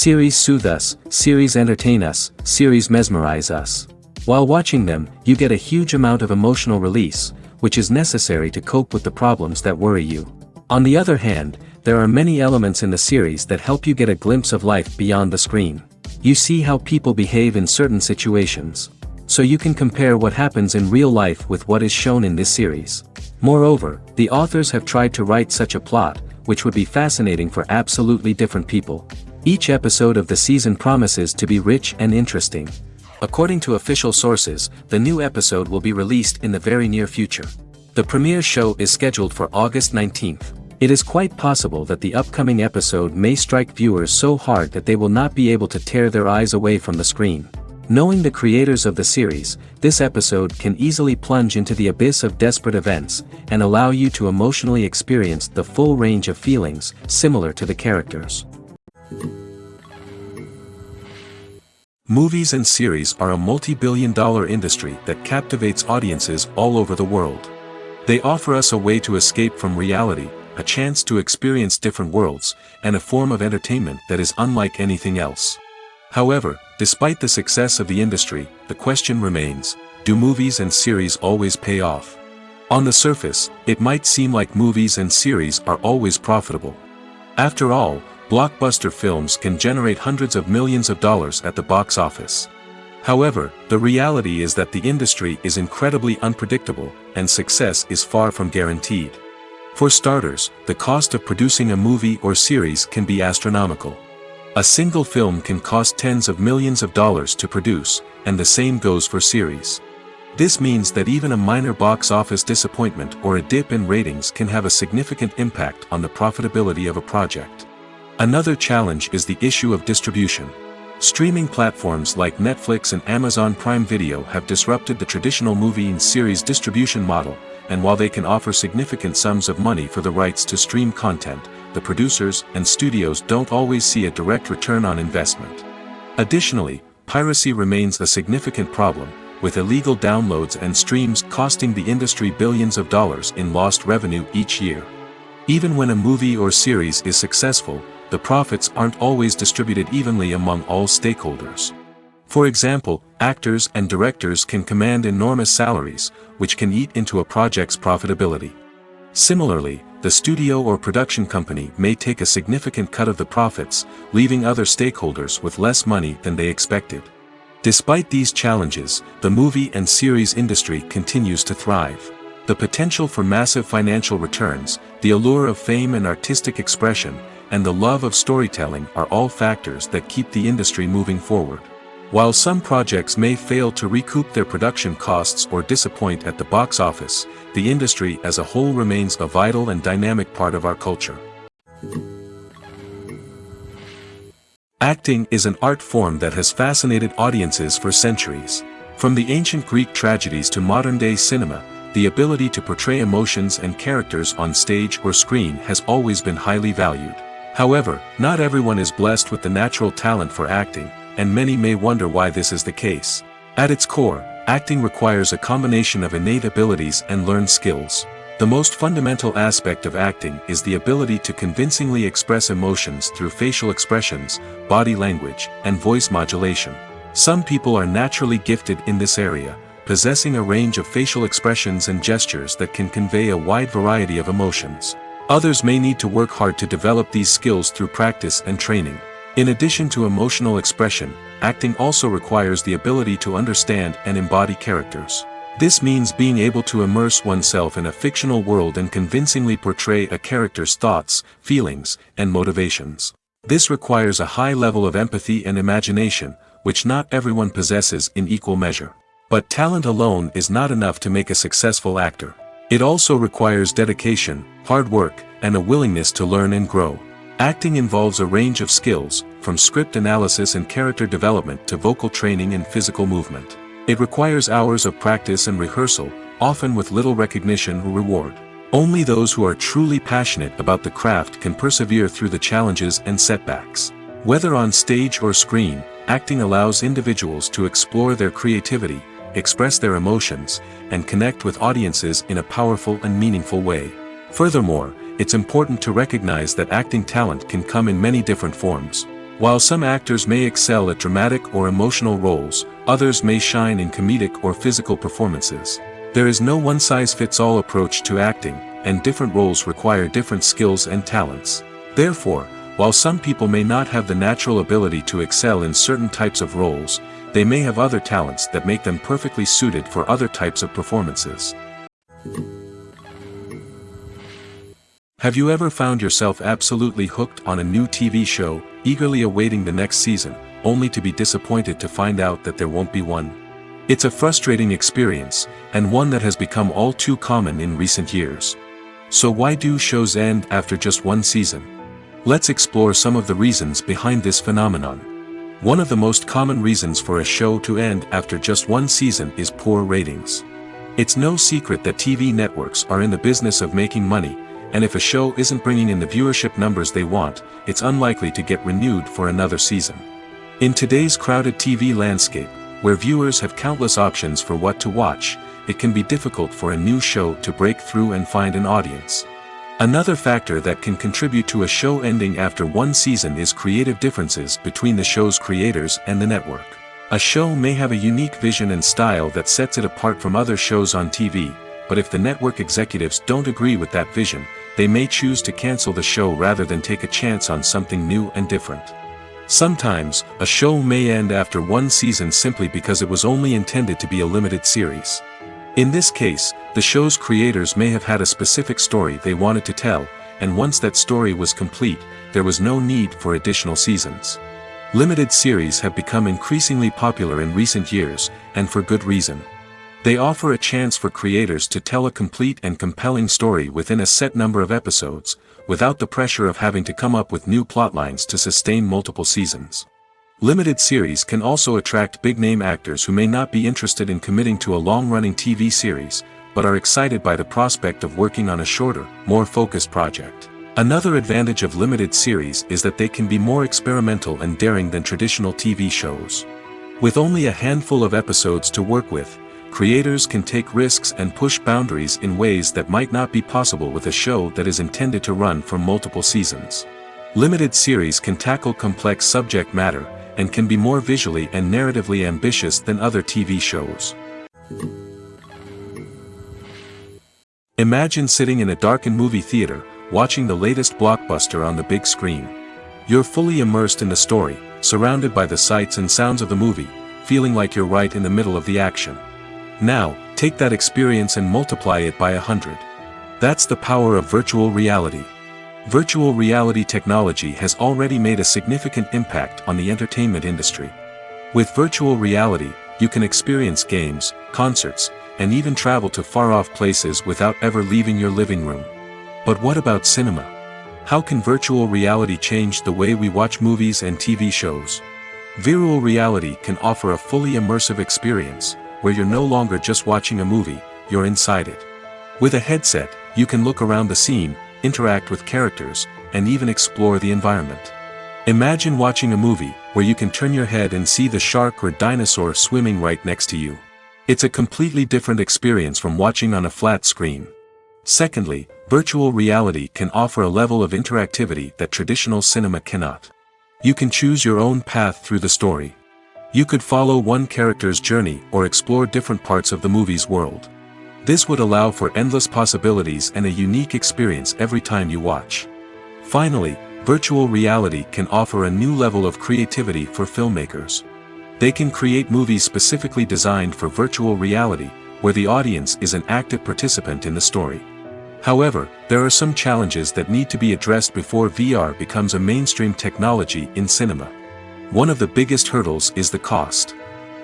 Series soothe us, series entertain us, series mesmerize us. While watching them, you get a huge amount of emotional release, which is necessary to cope with the problems that worry you. On the other hand, there are many elements in the series that help you get a glimpse of life beyond the screen. You see how people behave in certain situations. So you can compare what happens in real life with what is shown in this series. Moreover, the authors have tried to write such a plot, which would be fascinating for absolutely different people. Each episode of the season promises to be rich and interesting. According to official sources, the new episode will be released in the very near future. The premiere show is scheduled for August 19th. It is quite possible that the upcoming episode may strike viewers so hard that they will not be able to tear their eyes away from the screen. Knowing the creators of the series, this episode can easily plunge into the abyss of desperate events, and allow you to emotionally experience the full range of feelings, similar to the characters. Movies and series are a multi-billion-dollar industry that captivates audiences all over the world. They offer us a way to escape from reality, a chance to experience different worlds, and a form of entertainment that is unlike anything else. However, despite the success of the industry, the question remains, do movies and series always pay off? On the surface, it might seem like movies and series are always profitable. After all, blockbuster films can generate hundreds of millions of dollars at the box office. However, the reality is that the industry is incredibly unpredictable, and success is far from guaranteed. For starters, the cost of producing a movie or series can be astronomical. A single film can cost tens of millions of dollars to produce, and the same goes for series. This means that even a minor box office disappointment or a dip in ratings can have a significant impact on the profitability of a project. Another challenge is the issue of distribution. Streaming platforms like Netflix and Amazon Prime Video have disrupted the traditional movie and series distribution model, and while they can offer significant sums of money for the rights to stream content, the producers and studios don't always see a direct return on investment. Additionally, piracy remains a significant problem, with illegal downloads and streams costing the industry billions of dollars in lost revenue each year. Even when a movie or series is successful, the profits aren't always distributed evenly among all stakeholders. For example, actors and directors can command enormous salaries, which can eat into a project's profitability. Similarly, the studio or production company may take a significant cut of the profits, leaving other stakeholders with less money than they expected. Despite these challenges, the movie and series industry continues to thrive. The potential for massive financial returns, the allure of fame and artistic expression, and the love of storytelling are all factors that keep the industry moving forward. While some projects may fail to recoup their production costs or disappoint at the box office, the industry as a whole remains a vital and dynamic part of our culture. Acting is an art form that has fascinated audiences for centuries. From the ancient Greek tragedies to modern-day cinema, the ability to portray emotions and characters on stage or screen has always been highly valued. However, not everyone is blessed with the natural talent for acting, and many may wonder why this is the case. At its core, acting requires a combination of innate abilities and learned skills. The most fundamental aspect of acting is the ability to convincingly express emotions through facial expressions, body language, and voice modulation. Some people are naturally gifted in this area, possessing a range of facial expressions and gestures that can convey a wide variety of emotions. Others may need to work hard to develop these skills through practice and training. In addition to emotional expression, acting also requires the ability to understand and embody characters. This means being able to immerse oneself in a fictional world and convincingly portray a character's thoughts, feelings, and motivations. This requires a high level of empathy and imagination, which not everyone possesses in equal measure. But talent alone is not enough to make a successful actor. It also requires dedication, hard work, and a willingness to learn and grow. Acting involves a range of skills, from script analysis and character development to vocal training and physical movement. It requires hours of practice and rehearsal, often with little recognition or reward. Only those who are truly passionate about the craft can persevere through the challenges and setbacks. Whether on stage or screen, acting allows individuals to explore their creativity, express their emotions, and connect with audiences in a powerful and meaningful way. Furthermore, it's important to recognize that acting talent can come in many different forms. While some actors may excel at dramatic or emotional roles, others may shine in comedic or physical performances. There is no one-size-fits-all approach to acting, and different roles require different skills and talents. Therefore, while some people may not have the natural ability to excel in certain types of roles, they may have other talents that make them perfectly suited for other types of performances. Have you ever found yourself absolutely hooked on a new TV show, eagerly awaiting the next season, only to be disappointed to find out that there won't be one? It's a frustrating experience, and one that has become all too common in recent years. So why do shows end after just one season? Let's explore some of the reasons behind this phenomenon. One of the most common reasons for a show to end after just one season is poor ratings. It's no secret that TV networks are in the business of making money, and if a show isn't bringing in the viewership numbers they want, it's unlikely to get renewed for another season. In today's crowded TV landscape, where viewers have countless options for what to watch, it can be difficult for a new show to break through and find an audience. Another factor that can contribute to a show ending after one season is creative differences between the show's creators and the network. A show may have a unique vision and style that sets it apart from other shows on TV, but if the network executives don't agree with that vision, they may choose to cancel the show rather than take a chance on something new and different. Sometimes, a show may end after one season simply because it was only intended to be a limited series. In this case, the show's creators may have had a specific story they wanted to tell, and once that story was complete, there was no need for additional seasons. Limited series have become increasingly popular in recent years, and for good reason. They offer a chance for creators to tell a complete and compelling story within a set number of episodes, without the pressure of having to come up with new plotlines to sustain multiple seasons. Limited series can also attract big-name actors who may not be interested in committing to a long-running TV series, but are excited by the prospect of working on a shorter, more focused project. Another advantage of limited series is that they can be more experimental and daring than traditional TV shows. With only a handful of episodes to work with, creators can take risks and push boundaries in ways that might not be possible with a show that is intended to run for multiple seasons. Limited series can tackle complex subject matter, and can be more visually and narratively ambitious than other TV shows. Imagine sitting in a darkened movie theater, watching the latest blockbuster on the big screen. You're fully immersed in the story, surrounded by the sights and sounds of the movie, feeling like you're right in the middle of the action. Now, take that experience and multiply it by 100. That's the power of virtual reality. Virtual reality technology has already made a significant impact on the entertainment industry. With virtual reality, you can experience games, concerts, and even travel to far-off places without ever leaving your living room. But what about cinema? How can virtual reality change the way we watch movies and TV shows? Virtual reality can offer a fully immersive experience, where you're no longer just watching a movie, you're inside it. With a headset, you can look around the scene, interact with characters, and even explore the environment. Imagine watching a movie where you can turn your head and see the shark or dinosaur swimming right next to you. It's a completely different experience from watching on a flat screen. Secondly, virtual reality can offer a level of interactivity that traditional cinema cannot. You can choose your own path through the story. You could follow one character's journey or explore different parts of the movie's world. This would allow for endless possibilities and a unique experience every time you watch. Finally, Virtual reality can offer a new level of creativity for filmmakers. They can create movies specifically designed for virtual reality, where the audience is an active participant in the story. However, there are some challenges that need to be addressed before VR becomes a mainstream technology in cinema. One of the biggest hurdles is the cost.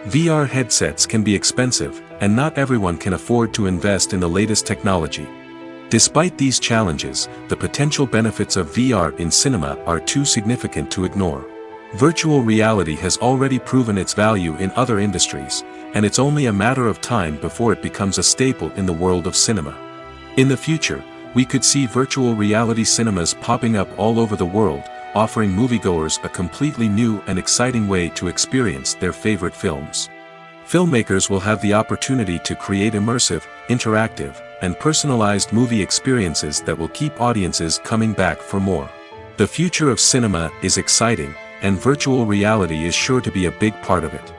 VR headsets can be expensive, and not everyone can afford to invest in the latest technology. Despite these challenges, the potential benefits of VR in cinema are too significant to ignore. Virtual reality has already proven its value in other industries, and it's only a matter of time before it becomes a staple in the world of cinema. In the future, we could see virtual reality cinemas popping up all over the world, offering moviegoers a completely new and exciting way to experience their favorite films. Filmmakers will have the opportunity to create immersive, interactive, and personalized movie experiences that will keep audiences coming back for more. The future of cinema is exciting, and virtual reality is sure to be a big part of it.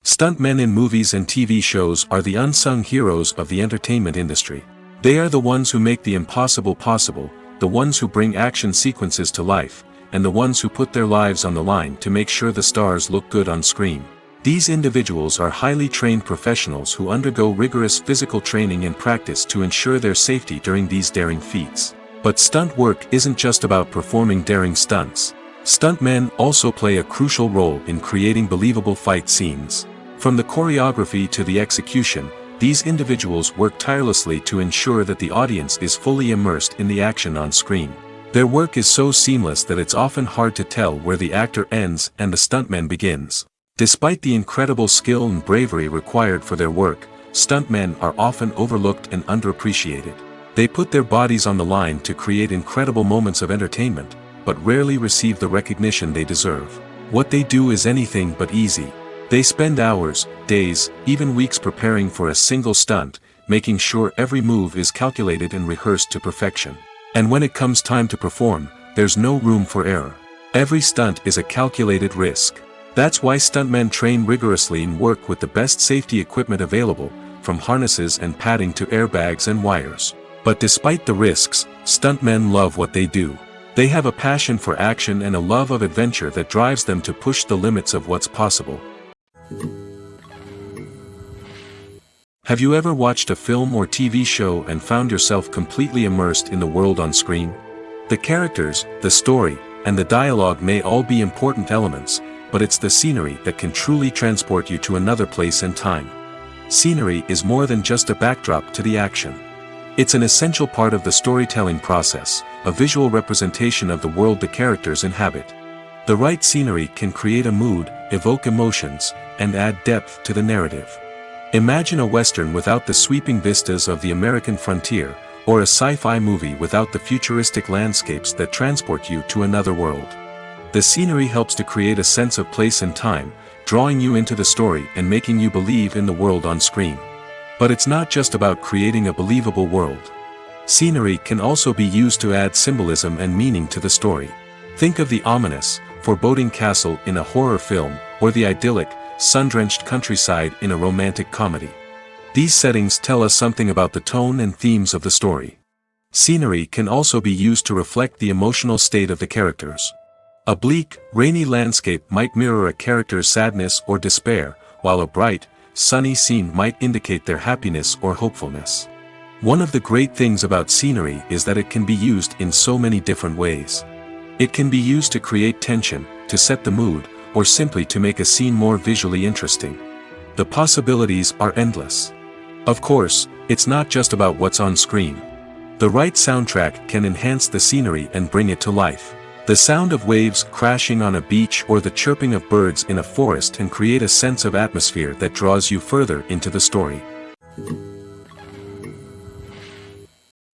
Stuntmen in movies and TV shows are the unsung heroes of the entertainment industry. They are the ones who make the impossible possible, the ones who bring action sequences to life, and the ones who put their lives on the line to make sure the stars look good on screen. These individuals are highly trained professionals who undergo rigorous physical training and practice to ensure their safety during these daring feats. But stunt work isn't just about performing daring stunts. Stuntmen also play a crucial role in creating believable fight scenes. From the choreography to the execution, these individuals work tirelessly to ensure that the audience is fully immersed in the action on screen. Their work is so seamless that it's often hard to tell where the actor ends and the stuntman begins. Despite the incredible skill and bravery required for their work, stuntmen are often overlooked and underappreciated. They put their bodies on the line to create incredible moments of entertainment, but rarely receive the recognition they deserve. What they do is anything but easy. They spend hours, days, even weeks preparing for a single stunt, making sure every move is calculated and rehearsed to perfection. And when it comes time to perform, there's no room for error. Every stunt is a calculated risk. That's why stuntmen train rigorously and work with the best safety equipment available, from harnesses and padding to airbags and wires. But despite the risks, stuntmen love what they do. They have a passion for action and a love of adventure that drives them to push the limits of what's possible. Have you ever watched a film or TV show and found yourself completely immersed in the world on screen? The characters, the story, and the dialogue may all be important elements, but it's the scenery that can truly transport you to another place and time. Scenery is more than just a backdrop to the action. It's an essential part of the storytelling process, a visual representation of the world the characters inhabit. The right scenery can create a mood, evoke emotions, and add depth to the narrative. Imagine a Western without the sweeping vistas of the American frontier, or a sci-fi movie without the futuristic landscapes that transport you to another world. The scenery helps to create a sense of place and time, drawing you into the story and making you believe in the world on screen. But it's not just about creating a believable world. Scenery can also be used to add symbolism and meaning to the story. Think of the ominous, foreboding castle in a horror film, or the idyllic, sun-drenched countryside in a romantic comedy. These settings tell us something about the tone and themes of the story. Scenery can also be used to reflect the emotional state of the characters. A bleak, rainy landscape might mirror a character's sadness or despair, while a bright, sunny scene might indicate their happiness or hopefulness. One of the great things about scenery is that it can be used in so many different ways. It can be used to create tension, to set the mood, or simply to make a scene more visually interesting. The possibilities are endless. Of course, it's not just about what's on screen. The right soundtrack can enhance the scenery and bring it to life. The sound of waves crashing on a beach or the chirping of birds in a forest can create a sense of atmosphere that draws you further into the story.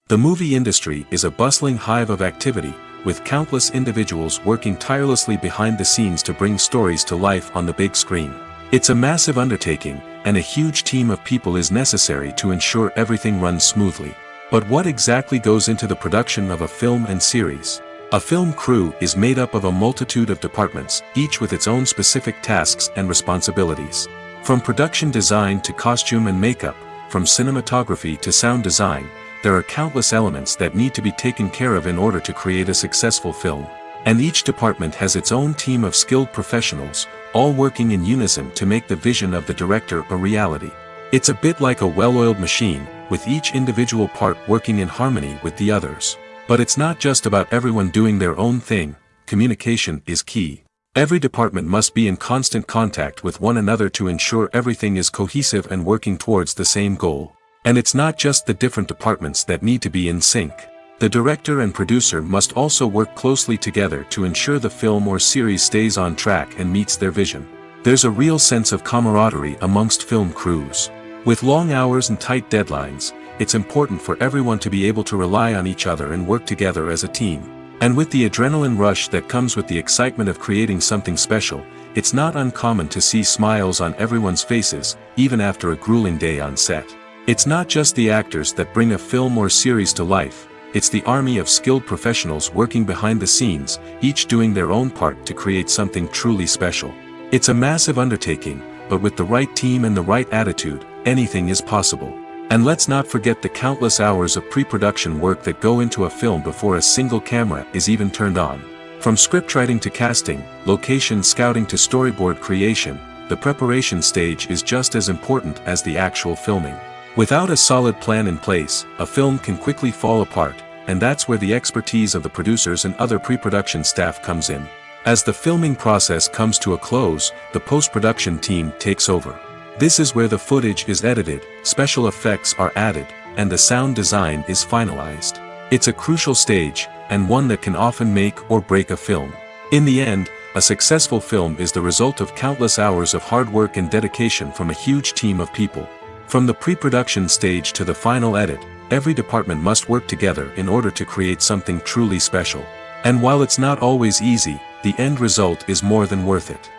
The movie industry is a bustling hive of activity, with countless individuals working tirelessly behind the scenes to bring stories to life on the big screen. It's a massive undertaking, and a huge team of people is necessary to ensure everything runs smoothly. But what exactly goes into the production of a film and series? A film crew is made up of a multitude of departments, each with its own specific tasks and responsibilities. From production design to costume and makeup, from cinematography to sound design, there are countless elements that need to be taken care of in order to create a successful film. And each department has its own team of skilled professionals, all working in unison to make the vision of the director a reality. It's a bit like a well-oiled machine, with each individual part working in harmony with the others. But it's not just about everyone doing their own thing. Communication is key. Every department must be in constant contact with one another to ensure everything is cohesive and working towards the same goal. And it's not just the different departments that need to be in sync. The director and producer must also work closely together to ensure the film or series stays on track and meets their vision. There's a real sense of camaraderie amongst film crews. With long hours and tight deadlines, it's important for everyone to be able to rely on each other and work together as a team. And with the adrenaline rush that comes with the excitement of creating something special, it's not uncommon to see smiles on everyone's faces, even after a grueling day on set. It's not just the actors that bring a film or series to life, it's the army of skilled professionals working behind the scenes, each doing their own part to create something truly special. It's a massive undertaking, but with the right team and the right attitude, anything is possible. And let's not forget the countless hours of pre-production work that go into a film before a single camera is even turned on. From scriptwriting to casting, location scouting to storyboard creation, the preparation stage is just as important as the actual filming. Without a solid plan in place, a film can quickly fall apart, and that's where the expertise of the producers and other pre-production staff comes in. As the filming process comes to a close, the post-production team takes over. This is where the footage is edited, special effects are added, and the sound design is finalized. It's a crucial stage, and one that can often make or break a film. In the end, a successful film is the result of countless hours of hard work and dedication from a huge team of people. From the pre-production stage to the final edit, every department must work together in order to create something truly special. And while it's not always easy, the end result is more than worth it.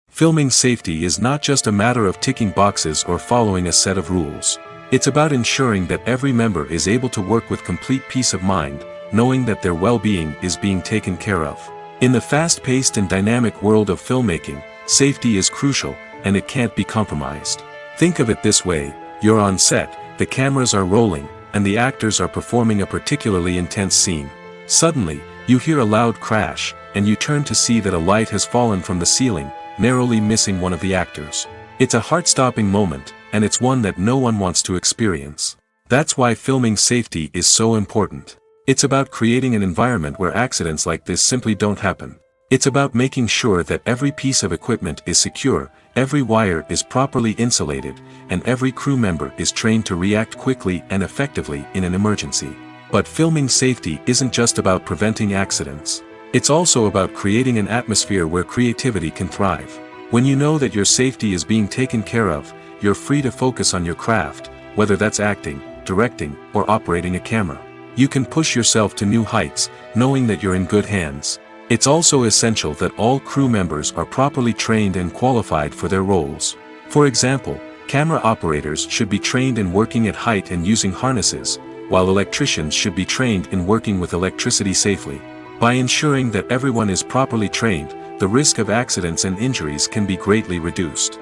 Filming safety is not just a matter of ticking boxes or following a set of rules. It's about ensuring that every member is able to work with complete peace of mind, knowing that their well-being is being taken care of. In the fast-paced and dynamic world of filmmaking, safety is crucial, and it can't be compromised. Think of it this way: you're on set, the cameras are rolling, and the actors are performing a particularly intense scene. Suddenly, you hear a loud crash, and you turn to see that a light has fallen from the ceiling, narrowly missing one of the actors. It's a heart-stopping moment, and it's one that no one wants to experience. That's why filming safety is so important. It's about creating an environment where accidents like this simply don't happen. It's about making sure that every piece of equipment is secure, every wire is properly insulated, and every crew member is trained to react quickly and effectively in an emergency. But filming safety isn't just about preventing accidents. It's also about creating an atmosphere where creativity can thrive. When you know that your safety is being taken care of, you're free to focus on your craft, whether that's acting, directing, or operating a camera. You can push yourself to new heights, knowing that you're in good hands. It's also essential that all crew members are properly trained and qualified for their roles. For example, camera operators should be trained in working at height and using harnesses, while electricians should be trained in working with electricity safely. By ensuring that everyone is properly trained, the risk of accidents and injuries can be greatly reduced.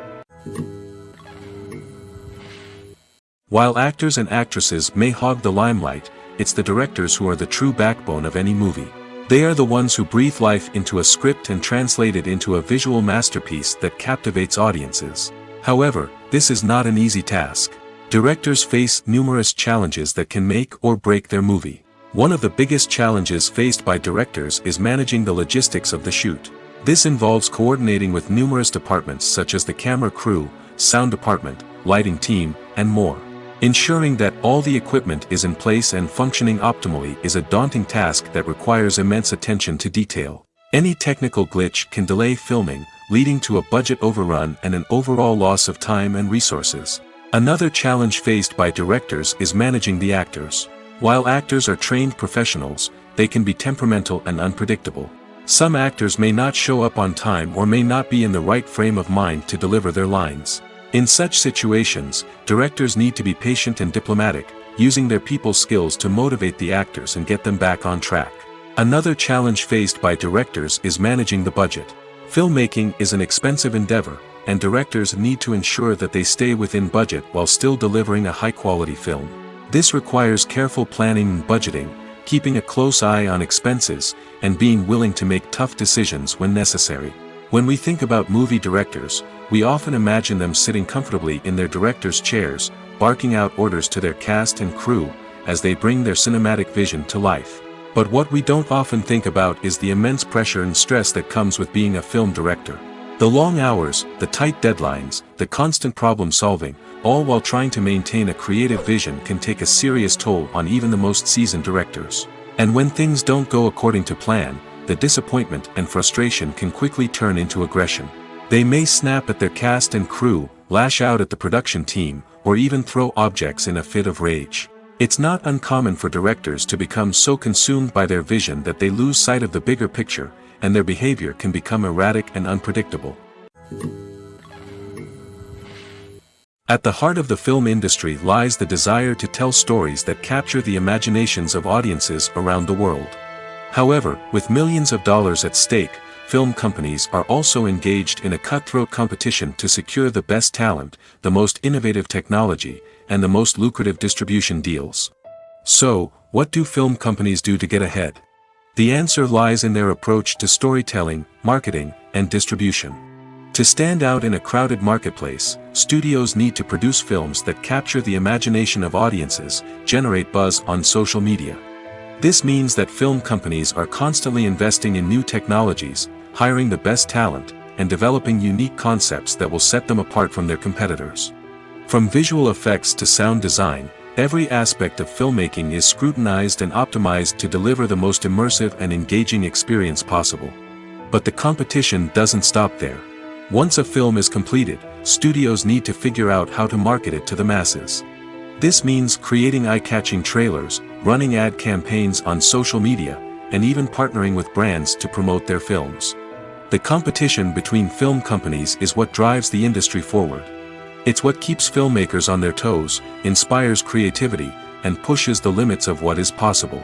While actors and actresses may hog the limelight, it's the directors who are the true backbone of any movie. They are the ones who breathe life into a script and translate it into a visual masterpiece that captivates audiences. However, this is not an easy task. Directors face numerous challenges that can make or break their movie. One of the biggest challenges faced by directors is managing the logistics of the shoot. This involves coordinating with numerous departments such as the camera crew, sound department, lighting team, and more. Ensuring that all the equipment is in place and functioning optimally is a daunting task that requires immense attention to detail. Any technical glitch can delay filming, leading to a budget overrun and an overall loss of time and resources. Another challenge faced by directors is managing the actors. While actors are trained professionals, they can be temperamental and unpredictable. Some actors may not show up on time or may not be in the right frame of mind to deliver their lines. In such situations, directors need to be patient and diplomatic, using their people skills to motivate the actors and get them back on track. Another challenge faced by directors is managing the budget. Filmmaking is an expensive endeavor, and directors need to ensure that they stay within budget while still delivering a high-quality film. This requires careful planning and budgeting, keeping a close eye on expenses, and being willing to make tough decisions when necessary. When we think about movie directors, we often imagine them sitting comfortably in their director's chairs, barking out orders to their cast and crew, as they bring their cinematic vision to life. But what we don't often think about is the immense pressure and stress that comes with being a film director. The long hours, the tight deadlines, the constant problem solving, all while trying to maintain a creative vision can take a serious toll on even the most seasoned directors. And when things don't go according to plan, the disappointment and frustration can quickly turn into aggression. They may snap at their cast and crew, lash out at the production team, or even throw objects in a fit of rage. It's not uncommon for directors to become so consumed by their vision that they lose sight of the bigger picture, and their behavior can become erratic and unpredictable. At the heart of the film industry lies the desire to tell stories that capture the imaginations of audiences around the world. However, with millions of dollars at stake, film companies are also engaged in a cutthroat competition to secure the best talent, the most innovative technology, and the most lucrative distribution deals. So, what do film companies do to get ahead? The answer lies in their approach to storytelling, marketing, and distribution. To stand out in a crowded marketplace, studios need to produce films that capture the imagination of audiences, generate buzz on social media. This means that film companies are constantly investing in new technologies, hiring the best talent, and developing unique concepts that will set them apart from their competitors. From visual effects to sound design, every aspect of filmmaking is scrutinized and optimized to deliver the most immersive and engaging experience possible. But the competition doesn't stop there. Once a film is completed, studios need to figure out how to market it to the masses. This means creating eye-catching trailers, running ad campaigns on social media, and even partnering with brands to promote their films. The competition between film companies is what drives the industry forward. It's what keeps filmmakers on their toes, inspires creativity, and pushes the limits of what is possible.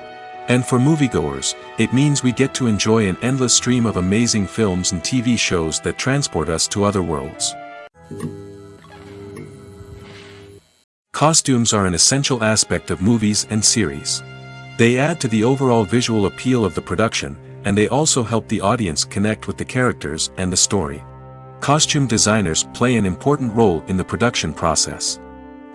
And for moviegoers, it means we get to enjoy an endless stream of amazing films and TV shows that transport us to other worlds. Costumes are an essential aspect of movies and series. They add to the overall visual appeal of the production, and they also help the audience connect with the characters and the story. Costume designers play an important role in the production process.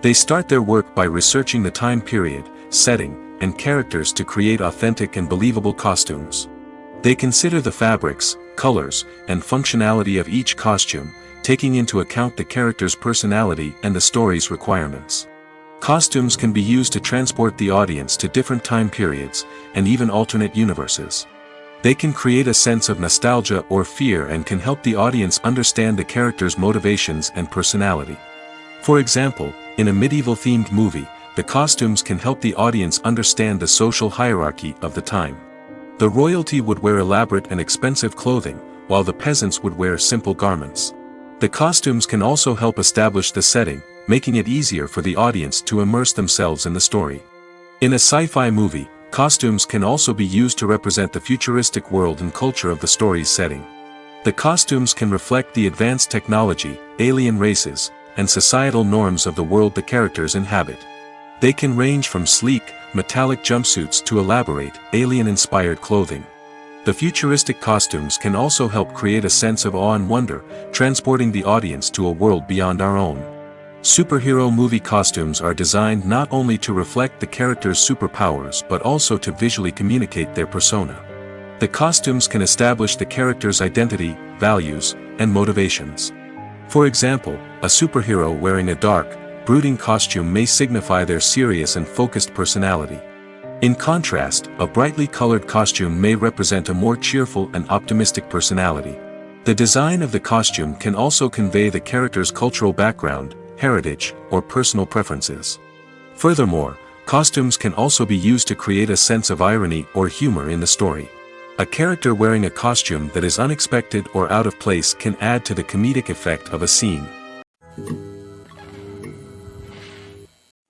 They start their work by researching the time period, setting, and characters to create authentic and believable costumes. They consider the fabrics, colors, and functionality of each costume, taking into account the character's personality and the story's requirements. Costumes can be used to transport the audience to different time periods, and even alternate universes. They can create a sense of nostalgia or fear and can help the audience understand the character's motivations and personality. For example, in a medieval-themed movie, the costumes can help the audience understand the social hierarchy of the time. The royalty would wear elaborate and expensive clothing, while the peasants would wear simple garments. The costumes can also help establish the setting, making it easier for the audience to immerse themselves in the story. In a sci-fi movie, costumes can also be used to represent the futuristic world and culture of the story's setting. The costumes can reflect the advanced technology, alien races, and societal norms of the world the characters inhabit. They can range from sleek, metallic jumpsuits to elaborate, alien-inspired clothing. The futuristic costumes can also help create a sense of awe and wonder, transporting the audience to a world beyond our own. Superhero movie costumes are designed not only to reflect the character's superpowers but also to visually communicate their persona. The costumes can establish the character's identity, values, and motivations. For example, a superhero wearing a dark, brooding costume may signify their serious and focused personality. In contrast, a brightly colored costume may represent a more cheerful and optimistic personality. The design of the costume can also convey the character's cultural background, heritage, or personal preferences. Furthermore, costumes can also be used to create a sense of irony or humor in the story. A character wearing a costume that is unexpected or out of place can add to the comedic effect of a scene.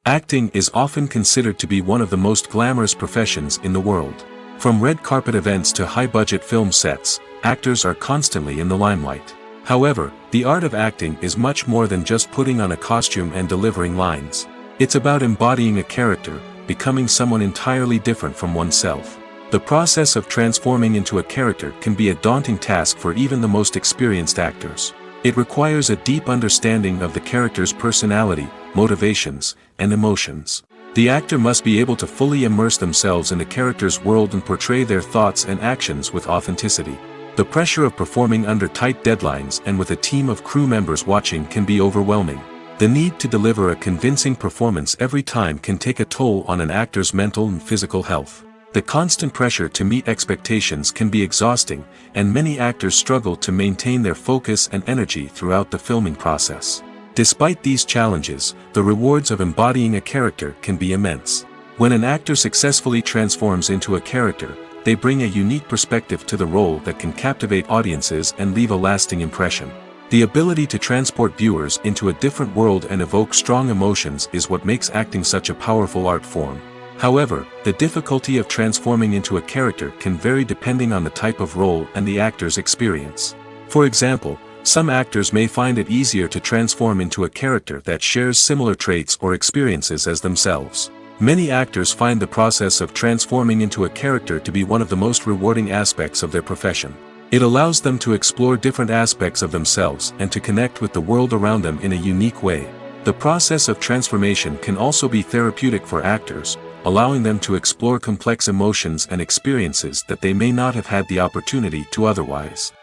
Acting is often considered to be one of the most glamorous professions in the world. From red carpet events to high-budget film sets, actors are constantly in the limelight. However, the art of acting is much more than just putting on a costume and delivering lines. It's about embodying a character, becoming someone entirely different from oneself. The process of transforming into a character can be a daunting task for even the most experienced actors. It requires a deep understanding of the character's personality, motivations, and emotions. The actor must be able to fully immerse themselves in the character's world and portray their thoughts and actions with authenticity. The pressure of performing under tight deadlines and with a team of crew members watching can be overwhelming. The need to deliver a convincing performance every time can take a toll on an actor's mental and physical health. The constant pressure to meet expectations can be exhausting, and many actors struggle to maintain their focus and energy throughout the filming process. Despite these challenges, the rewards of embodying a character can be immense. When an actor successfully transforms into a character, they bring a unique perspective to the role that can captivate audiences and leave a lasting impression. The ability to transport viewers into a different world and evoke strong emotions is what makes acting such a powerful art form. However, the difficulty of transforming into a character can vary depending on the type of role and the actor's experience. For example, some actors may find it easier to transform into a character that shares similar traits or experiences as themselves. Many actors find the process of transforming into a character to be one of the most rewarding aspects of their profession. It allows them to explore different aspects of themselves and to connect with the world around them in a unique way. The process of transformation can also be therapeutic for actors, allowing them to explore complex emotions and experiences that they may not have had the opportunity to otherwise.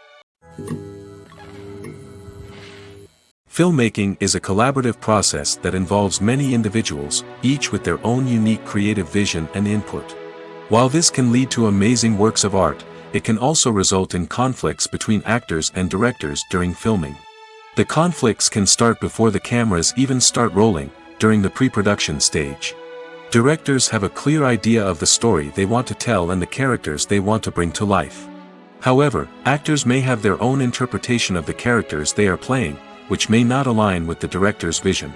Filmmaking is a collaborative process that involves many individuals, each with their own unique creative vision and input. While this can lead to amazing works of art, it can also result in conflicts between actors and directors during filming. The conflicts can start before the cameras even start rolling, during the pre-production stage. Directors have a clear idea of the story they want to tell and the characters they want to bring to life. However, actors may have their own interpretation of the characters they are playing, which may not align with the director's vision.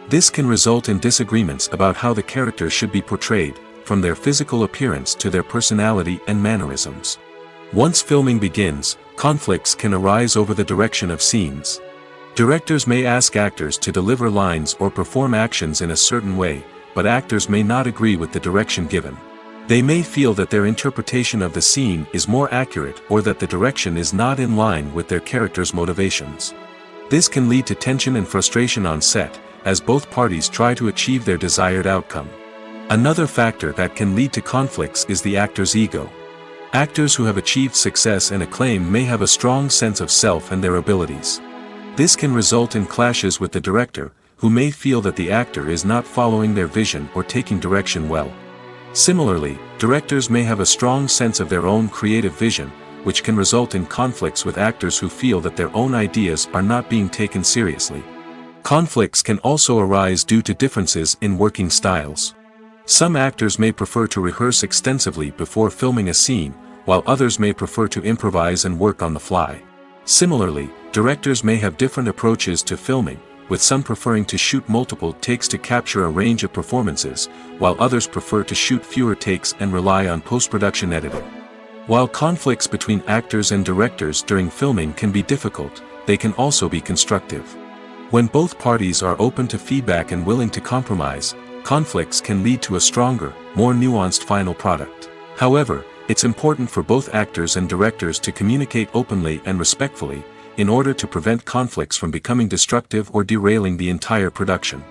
This can result in disagreements about how the character should be portrayed, from their physical appearance to their personality and mannerisms. Once filming begins, conflicts can arise over the direction of scenes. Directors may ask actors to deliver lines or perform actions in a certain way, but actors may not agree with the direction given. They may feel that their interpretation of the scene is more accurate or that the direction is not in line with their character's motivations. This can lead to tension and frustration on set, as both parties try to achieve their desired outcome. Another factor that can lead to conflicts is the actor's ego. Actors who have achieved success and acclaim may have a strong sense of self and their abilities. This can result in clashes with the director, who may feel that the actor is not following their vision or taking direction well. Similarly, directors may have a strong sense of their own creative vision, which can result in conflicts with actors who feel that their own ideas are not being taken seriously. Conflicts can also arise due to differences in working styles. Some actors may prefer to rehearse extensively before filming a scene, while others may prefer to improvise and work on the fly. Similarly, directors may have different approaches to filming, with some preferring to shoot multiple takes to capture a range of performances, while others prefer to shoot fewer takes and rely on post-production editing. While conflicts between actors and directors during filming can be difficult, they can also be constructive. When both parties are open to feedback and willing to compromise, conflicts can lead to a stronger, more nuanced final product. However, it's important for both actors and directors to communicate openly and respectfully, in order to prevent conflicts from becoming destructive or derailing the entire production.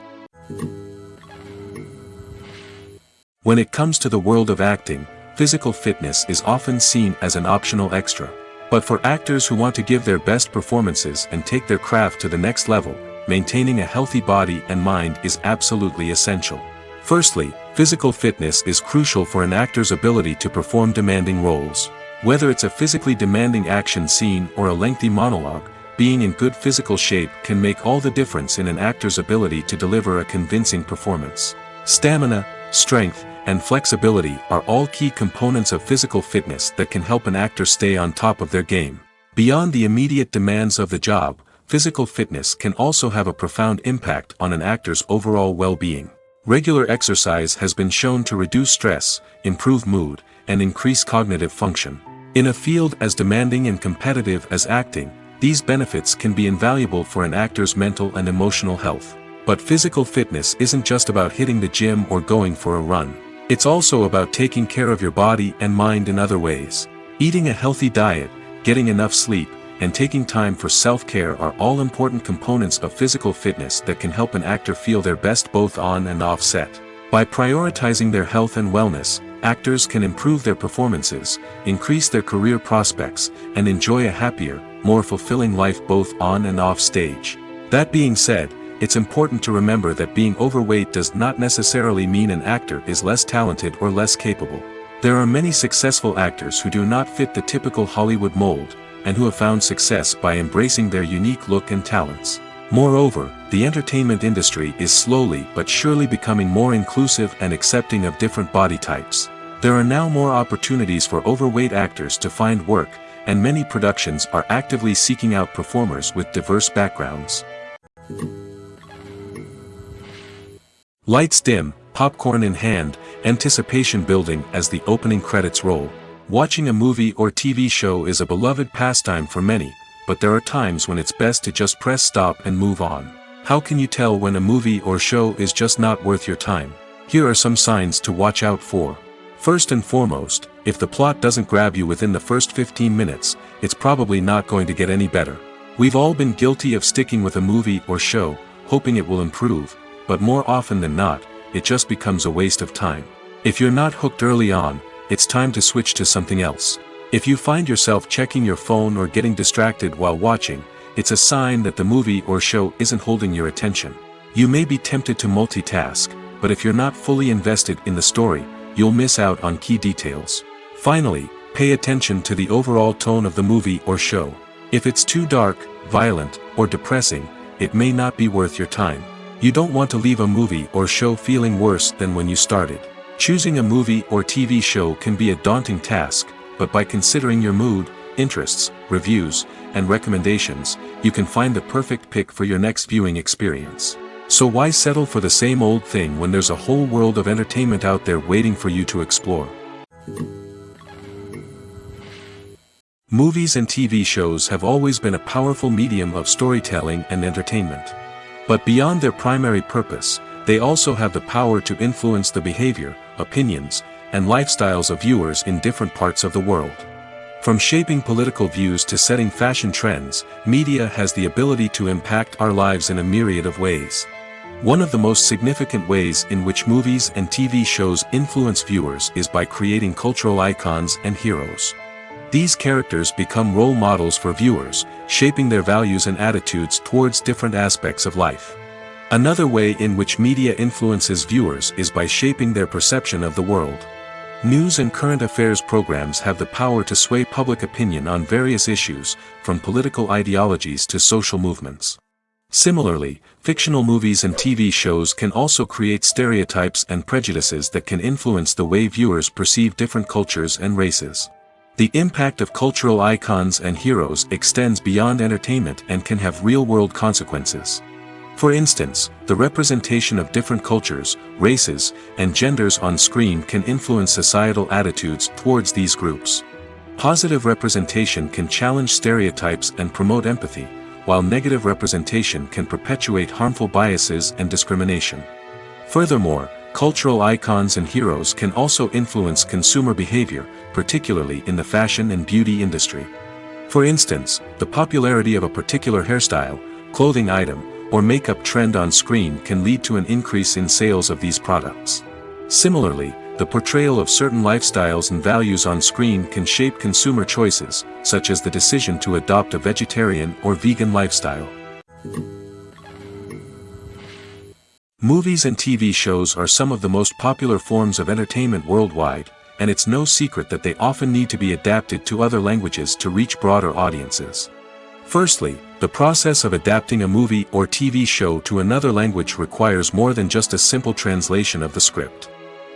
When it comes to the world of acting, physical fitness is often seen as an optional extra. But for actors who want to give their best performances and take their craft to the next level, maintaining a healthy body and mind is absolutely essential. Firstly, physical fitness is crucial for an actor's ability to perform demanding roles. Whether it's a physically demanding action scene or a lengthy monologue, being in good physical shape can make all the difference in an actor's ability to deliver a convincing performance. Stamina, strength, and flexibility are all key components of physical fitness that can help an actor stay on top of their game. Beyond the immediate demands of the job, physical fitness can also have a profound impact on an actor's overall well-being. Regular exercise has been shown to reduce stress, improve mood, and increase cognitive function. In a field as demanding and competitive as acting, These benefits can be invaluable for an actor's mental and emotional health. But physical fitness isn't just about hitting the gym or going for a run. It's also about taking care of your body and mind in other ways. Eating a healthy diet, getting enough sleep, and taking time for self-care are all important components of physical fitness that can help an actor feel their best both on and off set. By prioritizing their health and wellness, actors can improve their performances, increase their career prospects, and enjoy a happier, more fulfilling life both on and off stage. That being said, it's important to remember that being overweight does not necessarily mean an actor is less talented or less capable. There are many successful actors who do not fit the typical Hollywood mold, and who have found success by embracing their unique look and talents. Moreover, the entertainment industry is slowly but surely becoming more inclusive and accepting of different body types. There are now more opportunities for overweight actors to find work, and many productions are actively seeking out performers with diverse backgrounds. Lights dim, popcorn in hand, anticipation building as the opening credits roll. Watching a movie or TV show is a beloved pastime for many, but there are times when it's best to just press stop and move on. How can you tell when a movie or show is just not worth your time? Here are some signs to watch out for. First and foremost, if the plot doesn't grab you within the first 15 minutes, it's probably not going to get any better. We've all been guilty of sticking with a movie or show, hoping it will improve, but more often than not, it just becomes a waste of time. If you're not hooked early on, it's time to switch to something else. If you find yourself checking your phone or getting distracted while watching, it's a sign that the movie or show isn't holding your attention. You may be tempted to multitask, but if you're not fully invested in the story, you'll miss out on key details. Finally, pay attention to the overall tone of the movie or show. If it's too dark, violent, or depressing, it may not be worth your time. You don't want to leave a movie or show feeling worse than when you started. Choosing a movie or TV show can be a daunting task, but by considering your mood, interests, reviews, and recommendations, you can find the perfect pick for your next viewing experience. So why settle for the same old thing when there's a whole world of entertainment out there waiting for you to explore? Movies and TV shows have always been a powerful medium of storytelling and entertainment. But beyond their primary purpose, they also have the power to influence the behavior, opinions, and lifestyles of viewers in different parts of the world. From shaping political views to setting fashion trends, media has the ability to impact our lives in a myriad of ways. One of the most significant ways in which movies and TV shows influence viewers is by creating cultural icons and heroes. These characters become role models for viewers, shaping their values and attitudes towards different aspects of life. Another way in which media influences viewers is by shaping their perception of the world. News and current affairs programs have the power to sway public opinion on various issues, from political ideologies to social movements. Similarly, fictional movies and TV shows can also create stereotypes and prejudices that can influence the way viewers perceive different cultures and races. The impact of cultural icons and heroes extends beyond entertainment and can have real-world consequences. For instance, the representation of different cultures, races, and genders on screen can influence societal attitudes towards these groups. Positive representation can challenge stereotypes and promote empathy, while negative representation can perpetuate harmful biases and discrimination. Furthermore, cultural icons and heroes can also influence consumer behavior, particularly in the fashion and beauty industry. For instance, the popularity of a particular hairstyle, clothing item, or makeup trend on screen can lead to an increase in sales of these products. Similarly, the portrayal of certain lifestyles and values on screen can shape consumer choices, such as the decision to adopt a vegetarian or vegan lifestyle. Movies and TV shows are some of the most popular forms of entertainment worldwide, and it's no secret that they often need to be adapted to other languages to reach broader audiences. Firstly, the process of adapting a movie or TV show to another language requires more than just a simple translation of the script.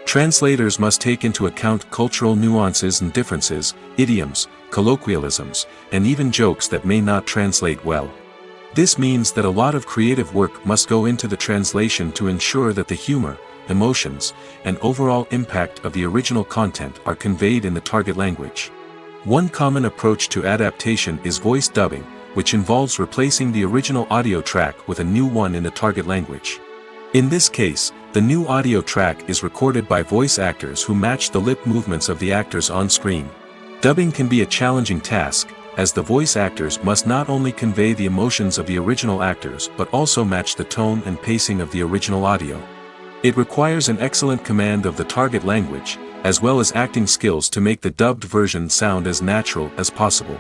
Translators must take into account cultural nuances and differences, idioms, colloquialisms, and even jokes that may not translate well. This means that a lot of creative work must go into the translation to ensure that the humor, emotions, and overall impact of the original content are conveyed in the target language. One common approach to adaptation is voice dubbing, which involves replacing the original audio track with a new one in the target language. In this case, the new audio track is recorded by voice actors who match the lip movements of the actors on screen. Dubbing can be a challenging task, as the voice actors must not only convey the emotions of the original actors but also match the tone and pacing of the original audio. It requires an excellent command of the target language, as well as acting skills to make the dubbed version sound as natural as possible.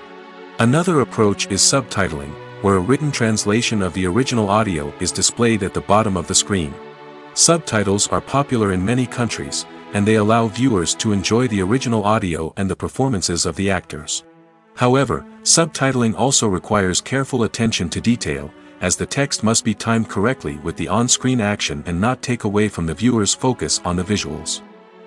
Another approach is subtitling, where a written translation of the original audio is displayed at the bottom of the screen. Subtitles are popular in many countries, and they allow viewers to enjoy the original audio and the performances of the actors. However, subtitling also requires careful attention to detail, as the text must be timed correctly with the on-screen action and not take away from the viewer's focus on the visuals.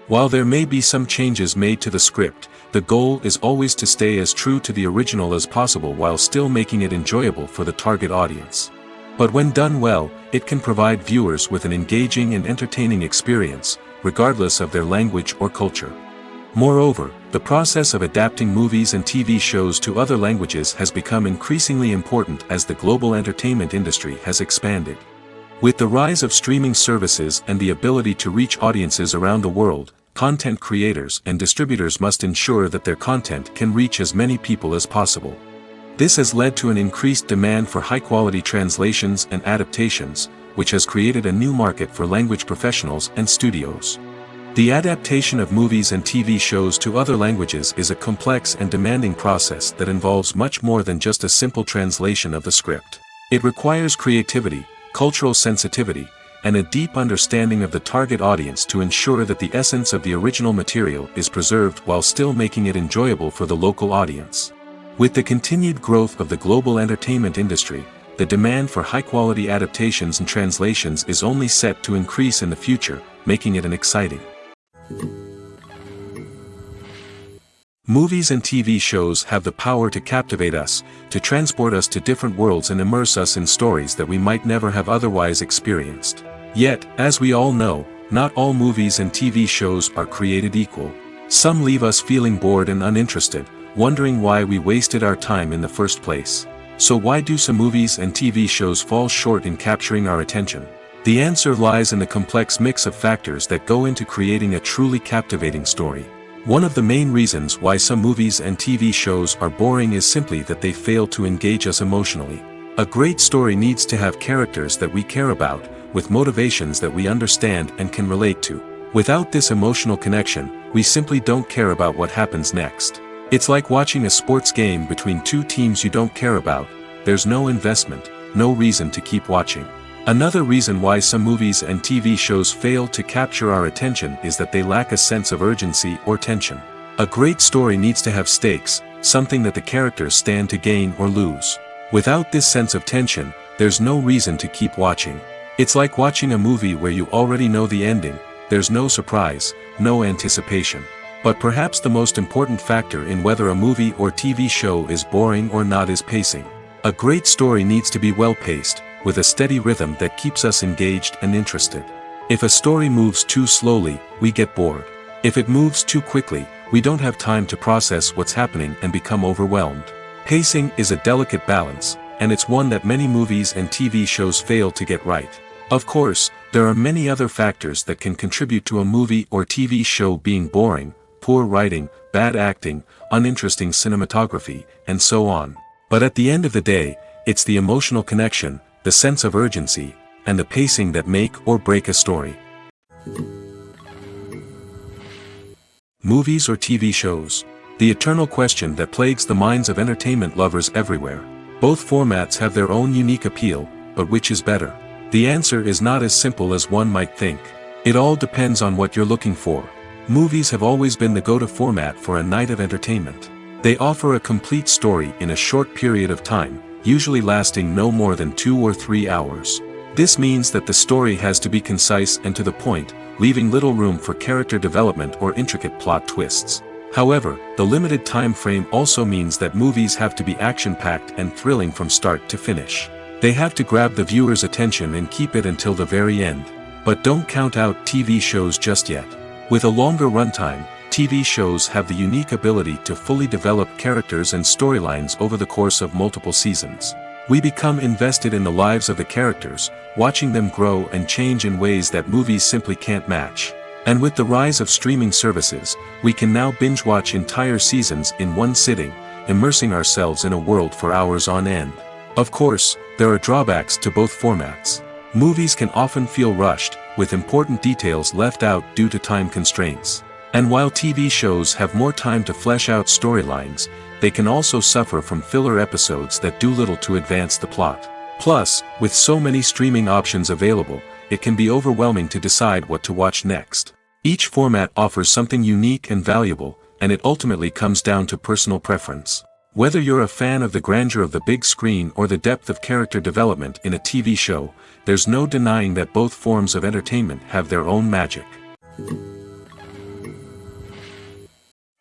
While there may be some changes made to the script, the goal is always to stay as true to the original as possible while still making it enjoyable for the target audience. But when done well, it can provide viewers with an engaging and entertaining experience, regardless of their language or culture. Moreover, the process of adapting movies and TV shows to other languages has become increasingly important as the global entertainment industry has expanded. With the rise of streaming services and the ability to reach audiences around the world, content creators and distributors must ensure that their content can reach as many people as possible. This has led to an increased demand for high-quality translations and adaptations, which has created a new market for language professionals and studios. The adaptation of movies and TV shows to other languages is a complex and demanding process that involves much more than just a simple translation of the script. It requires creativity, cultural sensitivity, and a deep understanding of the target audience to ensure that the essence of the original material is preserved while still making it enjoyable for the local audience. With the continued growth of the global entertainment industry, the demand for high-quality adaptations and translations is only set to increase in the future, making it an exciting. Movies and TV shows have the power to captivate us, to transport us to different worlds and immerse us in stories that we might never have otherwise experienced. Yet, as we all know, not all movies and TV shows are created equal. Some leave us feeling bored and uninterested, wondering why we wasted our time in the first place. So why do some movies and TV shows fall short in capturing our attention? The answer lies in the complex mix of factors that go into creating a truly captivating story. One of the main reasons why some movies and TV shows are boring is simply that they fail to engage us emotionally. A great story needs to have characters that we care about, with motivations that we understand and can relate to. Without this emotional connection, we simply don't care about what happens next. It's like watching a sports game between two teams you don't care about. There's no investment, no reason to keep watching. Another reason why some movies and TV shows fail to capture our attention is that they lack a sense of urgency or tension. A great story needs to have stakes, something that the characters stand to gain or lose. Without this sense of tension, there's no reason to keep watching. It's like watching a movie where you already know the ending, there's no surprise, no anticipation. But perhaps the most important factor in whether a movie or TV show is boring or not is pacing. A great story needs to be well-paced, with a steady rhythm that keeps us engaged and interested. If a story moves too slowly, we get bored. If it moves too quickly, we don't have time to process what's happening and become overwhelmed. Pacing is a delicate balance, and it's one that many movies and TV shows fail to get right. Of course, there are many other factors that can contribute to a movie or TV show being boring: poor writing, bad acting, uninteresting cinematography, and so on. But at the end of the day, it's the emotional connection, the sense of urgency, and the pacing that make or break a story. Movies or TV shows? The eternal question that plagues the minds of entertainment lovers everywhere. Both formats have their own unique appeal, but which is better? The answer is not as simple as one might think. It all depends on what you're looking for. Movies have always been the go-to format for a night of entertainment. They offer a complete story in a short period of time, usually lasting no more than 2 or 3 hours. This means that the story has to be concise and to the point, leaving little room for character development or intricate plot twists. However, the limited time frame also means that movies have to be action-packed and thrilling from start to finish. They have to grab the viewer's attention and keep it until the very end. But don't count out TV shows just yet. With a longer runtime, TV shows have the unique ability to fully develop characters and storylines over the course of multiple seasons. We become invested in the lives of the characters, watching them grow and change in ways that movies simply can't match. And with the rise of streaming services, we can now binge-watch entire seasons in one sitting, immersing ourselves in a world for hours on end. Of course, there are drawbacks to both formats. Movies can often feel rushed, with important details left out due to time constraints. And while TV shows have more time to flesh out storylines, they can also suffer from filler episodes that do little to advance the plot. Plus, with so many streaming options available, it can be overwhelming to decide what to watch next. Each format offers something unique and valuable, and it ultimately comes down to personal preference. Whether you're a fan of the grandeur of the big screen or the depth of character development in a TV show, there's no denying that both forms of entertainment have their own magic.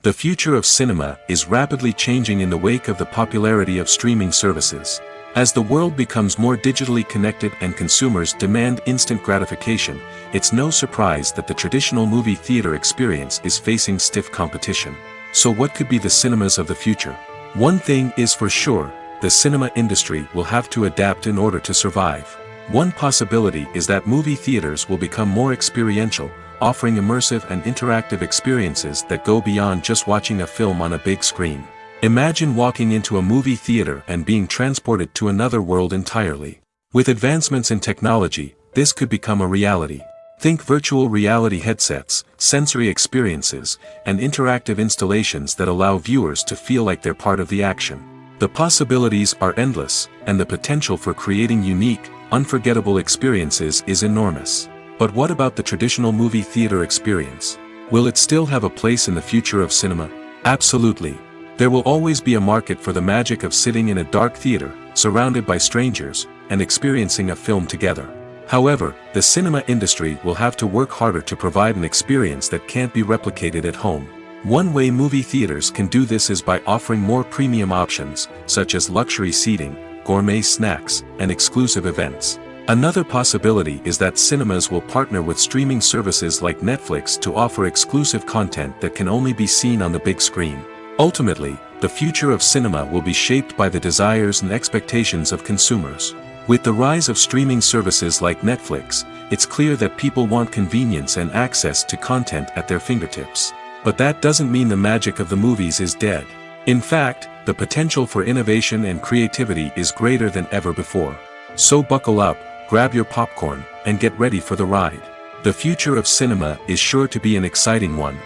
The future of cinema is rapidly changing in the wake of the popularity of streaming services. As the world becomes more digitally connected and consumers demand instant gratification, it's no surprise that the traditional movie theater experience is facing stiff competition. So what could be the cinemas of the future? One thing is for sure, the cinema industry will have to adapt in order to survive. One possibility is that movie theaters will become more experiential, offering immersive and interactive experiences that go beyond just watching a film on a big screen. Imagine walking into a movie theater and being transported to another world entirely. With advancements in technology, this could become a reality. Think virtual reality headsets, sensory experiences, and interactive installations that allow viewers to feel like they're part of the action. The possibilities are endless, and the potential for creating unique, unforgettable experiences is enormous. But what about the traditional movie theater experience? Will it still have a place in the future of cinema? Absolutely. There will always be a market for the magic of sitting in a dark theater, surrounded by strangers, and experiencing a film together. However, the cinema industry will have to work harder to provide an experience that can't be replicated at home. One way movie theaters can do this is by offering more premium options, such as luxury seating, gourmet snacks, and exclusive events. Another possibility is that cinemas will partner with streaming services like Netflix to offer exclusive content that can only be seen on the big screen. Ultimately, the future of cinema will be shaped by the desires and expectations of consumers. With the rise of streaming services like Netflix, it's clear that people want convenience and access to content at their fingertips. But that doesn't mean the magic of the movies is dead. In fact, the potential for innovation and creativity is greater than ever before. So buckle up, grab your popcorn, and get ready for the ride. The future of cinema is sure to be an exciting one.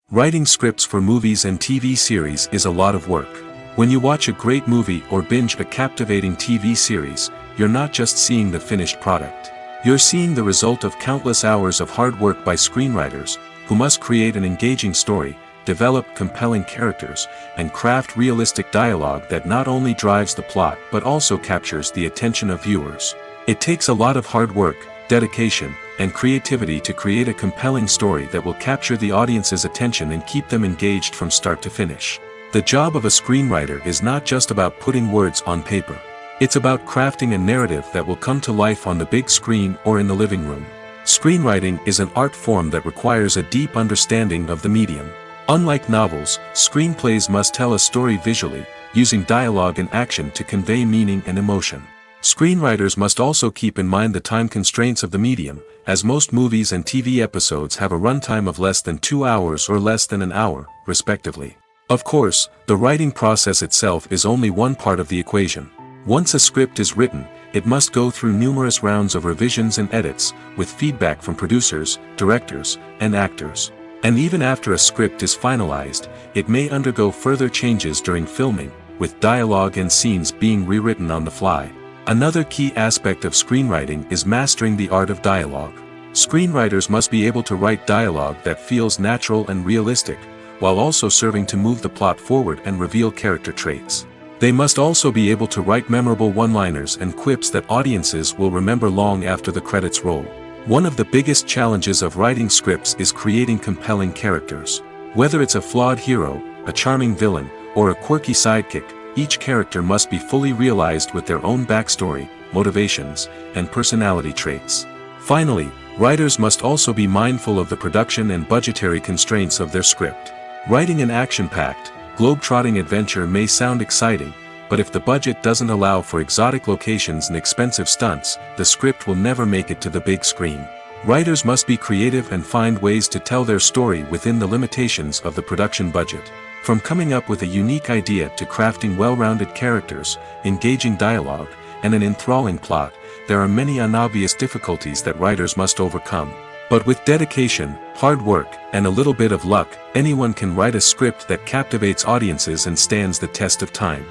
Writing scripts for movies and TV series is a lot of work. When you watch a great movie or binge a captivating TV series, you're not just seeing the finished product. You're seeing the result of countless hours of hard work by screenwriters, who must create an engaging story, develop compelling characters, and craft realistic dialogue that not only drives the plot but also captures the attention of viewers. It takes a lot of hard work, dedication, and creativity to create a compelling story that will capture the audience's attention and keep them engaged from start to finish. The job of a screenwriter is not just about putting words on paper. It's about crafting a narrative that will come to life on the big screen or in the living room. Screenwriting is an art form that requires a deep understanding of the medium. Unlike novels, screenplays must tell a story visually, using dialogue and action to convey meaning and emotion. Screenwriters must also keep in mind the time constraints of the medium, as most movies and TV episodes have a runtime of less than 2 hours or less than an hour, respectively. Of course, the writing process itself is only one part of the equation. Once a script is written, it must go through numerous rounds of revisions and edits, with feedback from producers, directors, and actors. And even after a script is finalized, it may undergo further changes during filming, with dialogue and scenes being rewritten on the fly. Another key aspect of screenwriting is mastering the art of dialogue. Screenwriters must be able to write dialogue that feels natural and realistic, while also serving to move the plot forward and reveal character traits. They must also be able to write memorable one-liners and quips that audiences will remember long after the credits roll. One of the biggest challenges of writing scripts is creating compelling characters. Whether it's a flawed hero, a charming villain, or a quirky sidekick, each character must be fully realized with their own backstory, motivations, and personality traits. Finally, Writers must also be mindful of the production and budgetary constraints of their script. Writing an action-packed, globe-trotting adventure may sound exciting, but if the budget doesn't allow for exotic locations and expensive stunts, the script will never make it to the big screen. Writers must be creative and find ways to tell their story within the limitations of the production budget. From coming up with a unique idea to crafting well-rounded characters, engaging dialogue, and an enthralling plot, there are many unobvious difficulties that writers must overcome. But with dedication, hard work, and a little bit of luck, anyone can write a script that captivates audiences and stands the test of time.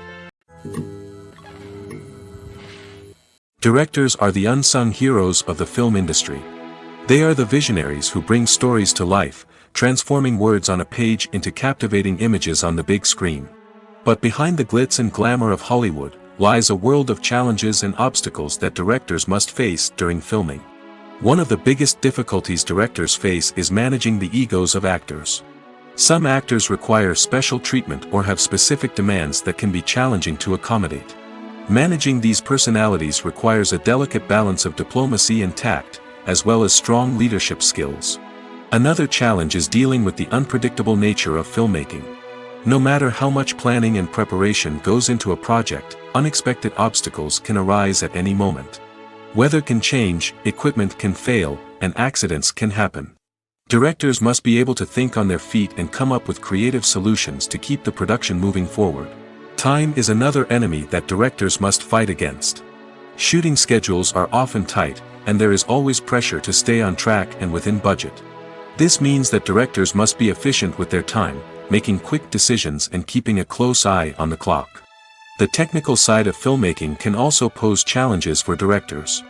Directors are the unsung heroes of the film industry. They are the visionaries who bring stories to life, transforming words on a page into captivating images on the big screen. But behind the glitz and glamour of Hollywood lies a world of challenges and obstacles that directors must face during filming. One of the biggest difficulties directors face is managing the egos of actors. Some actors require special treatment or have specific demands that can be challenging to accommodate. Managing these personalities requires a delicate balance of diplomacy and tact, as well as strong leadership skills. Another challenge is dealing with the unpredictable nature of filmmaking. No matter how much planning and preparation goes into a project, unexpected obstacles can arise at any moment. Weather can change, equipment can fail, and accidents can happen. Directors must be able to think on their feet and come up with creative solutions to keep the production moving forward. Time is another enemy that directors must fight against. Shooting schedules are often tight, and there is always pressure to stay on track and within budget. This means that directors must be efficient with their time, making quick decisions and keeping a close eye on the clock. The technical side of filmmaking can also pose challenges for directors.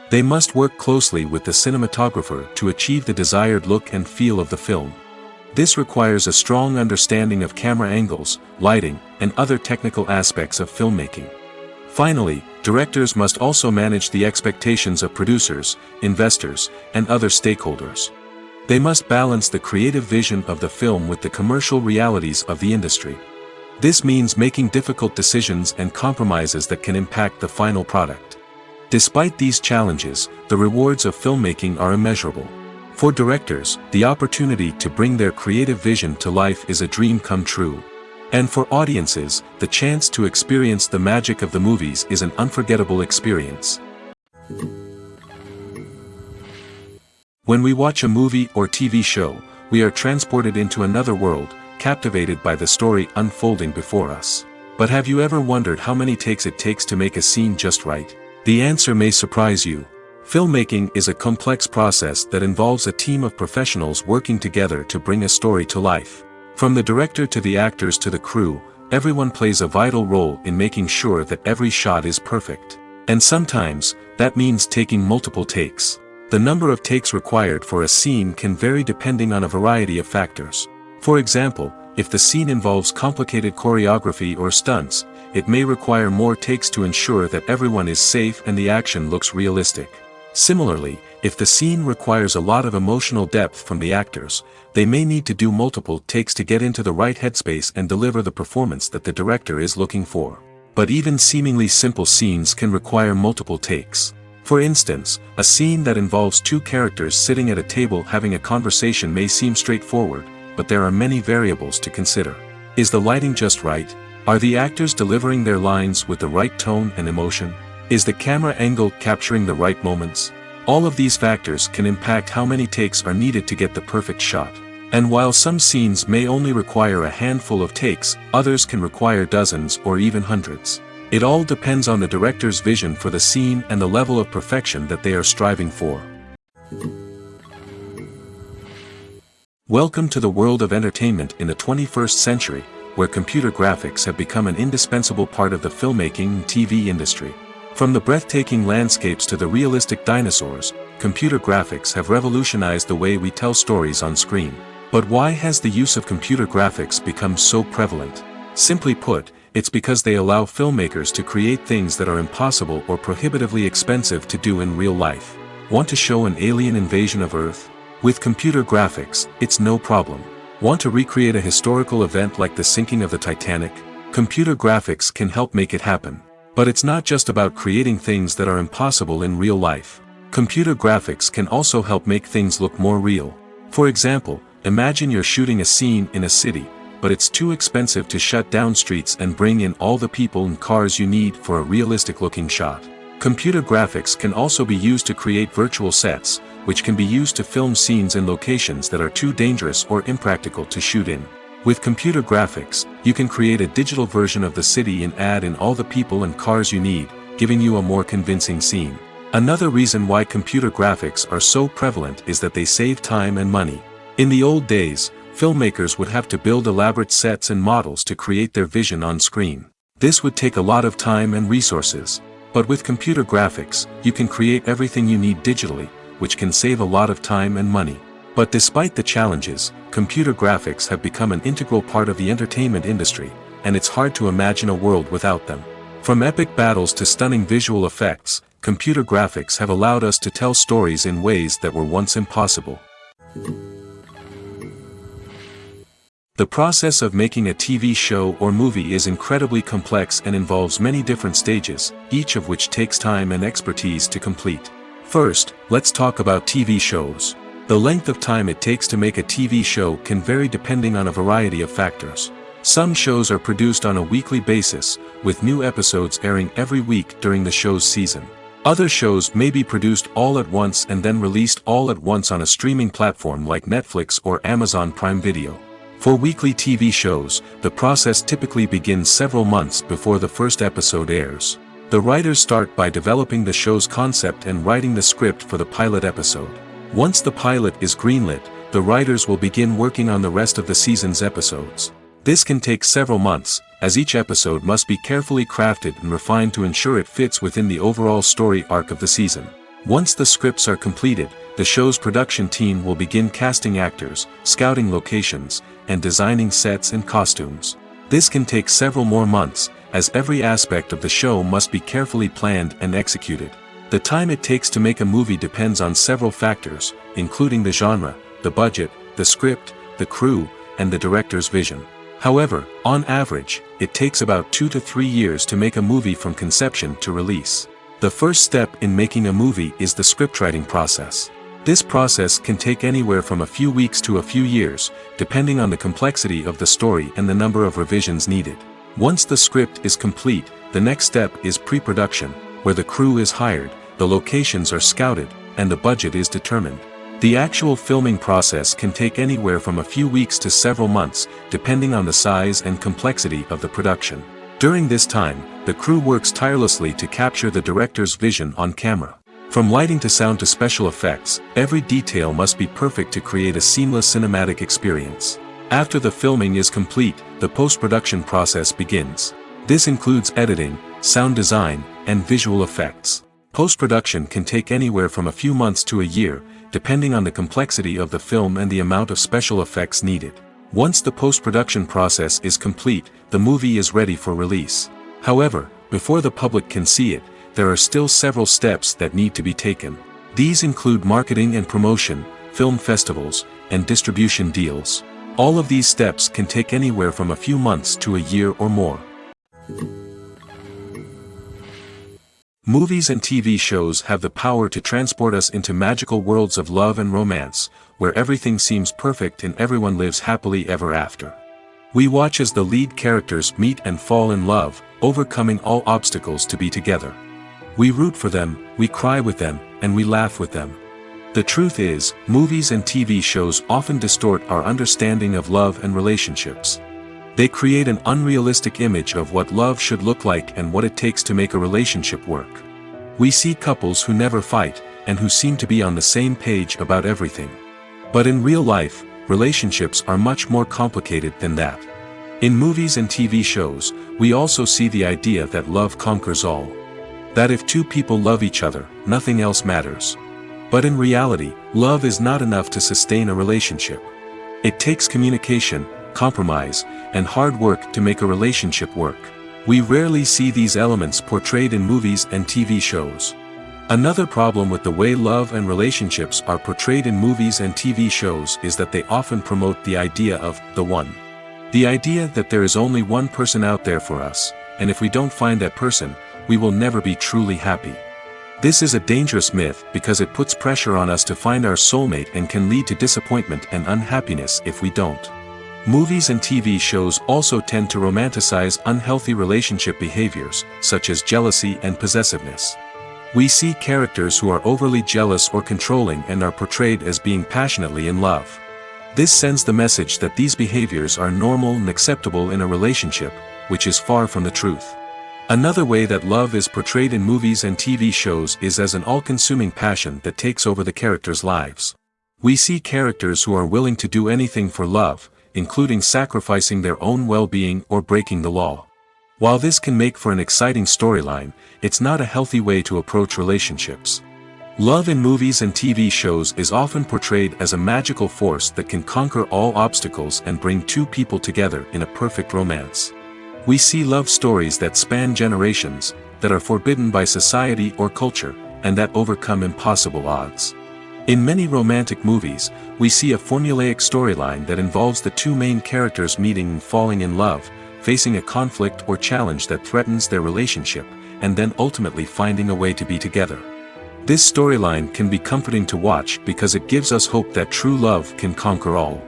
They must work closely with the cinematographer to achieve the desired look and feel of the film. This requires a strong understanding of camera angles, lighting, and other technical aspects of filmmaking. Finally, directors must also manage the expectations of producers, investors, and other stakeholders. They must balance the creative vision of the film with the commercial realities of the industry. This means making difficult decisions and compromises that can impact the final product. Despite these challenges, the rewards of filmmaking are immeasurable. For directors, the opportunity to bring their creative vision to life is a dream come true. And for audiences, the chance to experience the magic of the movies is an unforgettable experience. When we watch a movie or TV show, we are transported into another world, captivated by the story unfolding before us. But have you ever wondered how many takes it takes to make a scene just right? The answer may surprise you. Filmmaking is a complex process that involves a team of professionals working together to bring a story to life. From the director to the actors to the crew, everyone plays a vital role in making sure that every shot is perfect. And sometimes, that means taking multiple takes. The number of takes required for a scene can vary depending on a variety of factors. For example, if the scene involves complicated choreography or stunts, it may require more takes to ensure that everyone is safe and the action looks realistic. Similarly, if the scene requires a lot of emotional depth from the actors, they may need to do multiple takes to get into the right headspace and deliver the performance that the director is looking for. But even seemingly simple scenes can require multiple takes. For instance, a scene that involves two characters sitting at a table having a conversation may seem straightforward, but there are many variables to consider. Is the lighting just right? Are the actors delivering their lines with the right tone and emotion? Is the camera angle capturing the right moments? All of these factors can impact how many takes are needed to get the perfect shot. And while some scenes may only require a handful of takes, others can require dozens or even hundreds. It all depends on the director's vision for the scene and the level of perfection that they are striving for. Welcome to the world of entertainment in the 21st century, where computer graphics have become an indispensable part of the filmmaking and TV industry. From the breathtaking landscapes to the realistic dinosaurs, computer graphics have revolutionized the way we tell stories on screen. But why has the use of computer graphics become so prevalent? Simply put, it's because they allow filmmakers to create things that are impossible or prohibitively expensive to do in real life. Want to show an alien invasion of Earth? With computer graphics, it's no problem. Want to recreate a historical event like the sinking of the Titanic? Computer graphics can help make it happen. But it's not just about creating things that are impossible in real life. Computer graphics can also help make things look more real. For example, imagine you're shooting a scene in a city, but it's too expensive to shut down streets and bring in all the people and cars you need for a realistic-looking shot. Computer graphics can also be used to create virtual sets, which can be used to film scenes in locations that are too dangerous or impractical to shoot in. With computer graphics, you can create a digital version of the city and add in all the people and cars you need, giving you a more convincing scene. Another reason why computer graphics are so prevalent is that they save time and money. In the old days, filmmakers would have to build elaborate sets and models to create their vision on screen. This would take a lot of time and resources. But with computer graphics, you can create everything you need digitally, which can save a lot of time and money. But despite the challenges, computer graphics have become an integral part of the entertainment industry, and it's hard to imagine a world without them. From epic battles to stunning visual effects, computer graphics have allowed us to tell stories in ways that were once impossible. The process of making a TV show or movie is incredibly complex and involves many different stages, each of which takes time and expertise to complete. First, let's talk about TV shows. The length of time it takes to make a TV show can vary depending on a variety of factors. Some shows are produced on a weekly basis, with new episodes airing every week during the show's season. Other shows may be produced all at once and then released all at once on a streaming platform like Netflix or Amazon Prime Video. For weekly TV shows, the process typically begins several months before the first episode airs. The writers start by developing the show's concept and writing the script for the pilot episode. Once the pilot is greenlit, the writers will begin working on the rest of the season's episodes. This can take several months, as each episode must be carefully crafted and refined to ensure it fits within the overall story arc of the season. Once the scripts are completed, the show's production team will begin casting actors, scouting locations, and designing sets and costumes. This can take several more months, as every aspect of the show must be carefully planned and executed. The time it takes to make a movie depends on several factors, including the genre, the budget, the script, the crew, and the director's vision. However, on average, it takes about 2 to 3 years to make a movie from conception to release. The first step in making a movie is the scriptwriting process. This process can take anywhere from a few weeks to a few years, depending on the complexity of the story and the number of revisions needed. Once the script is complete, the next step is pre-production, where the crew is hired, the locations are scouted, and the budget is determined. The actual filming process can take anywhere from a few weeks to several months, depending on the size and complexity of the production. During this time, the crew works tirelessly to capture the director's vision on camera. From lighting to sound to special effects, every detail must be perfect to create a seamless cinematic experience. After the filming is complete, the post-production process begins. This includes editing, sound design, and visual effects. Post-production can take anywhere from a few months to a year, depending on the complexity of the film and the amount of special effects needed. Once the post-production process is complete, the movie is ready for release. However, before the public can see it, there are still several steps that need to be taken. These include marketing and promotion, film festivals, and distribution deals. All of these steps can take anywhere from a few months to a year or more. Movies and TV shows have the power to transport us into magical worlds of love and romance, where everything seems perfect and everyone lives happily ever after. We watch as the lead characters meet and fall in love, overcoming all obstacles to be together. We root for them, we cry with them, and we laugh with them. The truth is, movies and TV shows often distort our understanding of love and relationships. They create an unrealistic image of what love should look like and what it takes to make a relationship work. We see couples who never fight, and who seem to be on the same page about everything. But in real life, relationships are much more complicated than that. In movies and TV shows, we also see the idea that love conquers all. That if two people love each other, nothing else matters. But in reality, love is not enough to sustain a relationship. It takes communication, compromise, and hard work to make a relationship work. We rarely see these elements portrayed in movies and TV shows. Another problem with the way love and relationships are portrayed in movies and TV shows is that they often promote the idea of the one. The idea that there is only one person out there for us, and if we don't find that person, we will never be truly happy. This is a dangerous myth because it puts pressure on us to find our soulmate and can lead to disappointment and unhappiness if we don't. Movies and TV shows also tend to romanticize unhealthy relationship behaviors, such as jealousy and possessiveness. We see characters who are overly jealous or controlling and are portrayed as being passionately in love. This sends the message that these behaviors are normal and acceptable in a relationship, which is far from the truth. Another way that love is portrayed in movies and TV shows is as an all-consuming passion that takes over the characters' lives. We see characters who are willing to do anything for love, including sacrificing their own well-being or breaking the law. While this can make for an exciting storyline, it's not a healthy way to approach relationships. Love in movies and TV shows is often portrayed as a magical force that can conquer all obstacles and bring two people together in a perfect romance. We see love stories that span generations, that are forbidden by society or culture, and that overcome impossible odds. In many romantic movies, we see a formulaic storyline that involves the two main characters meeting and falling in love, facing a conflict or challenge that threatens their relationship, and then ultimately finding a way to be together. This storyline can be comforting to watch because it gives us hope that true love can conquer all.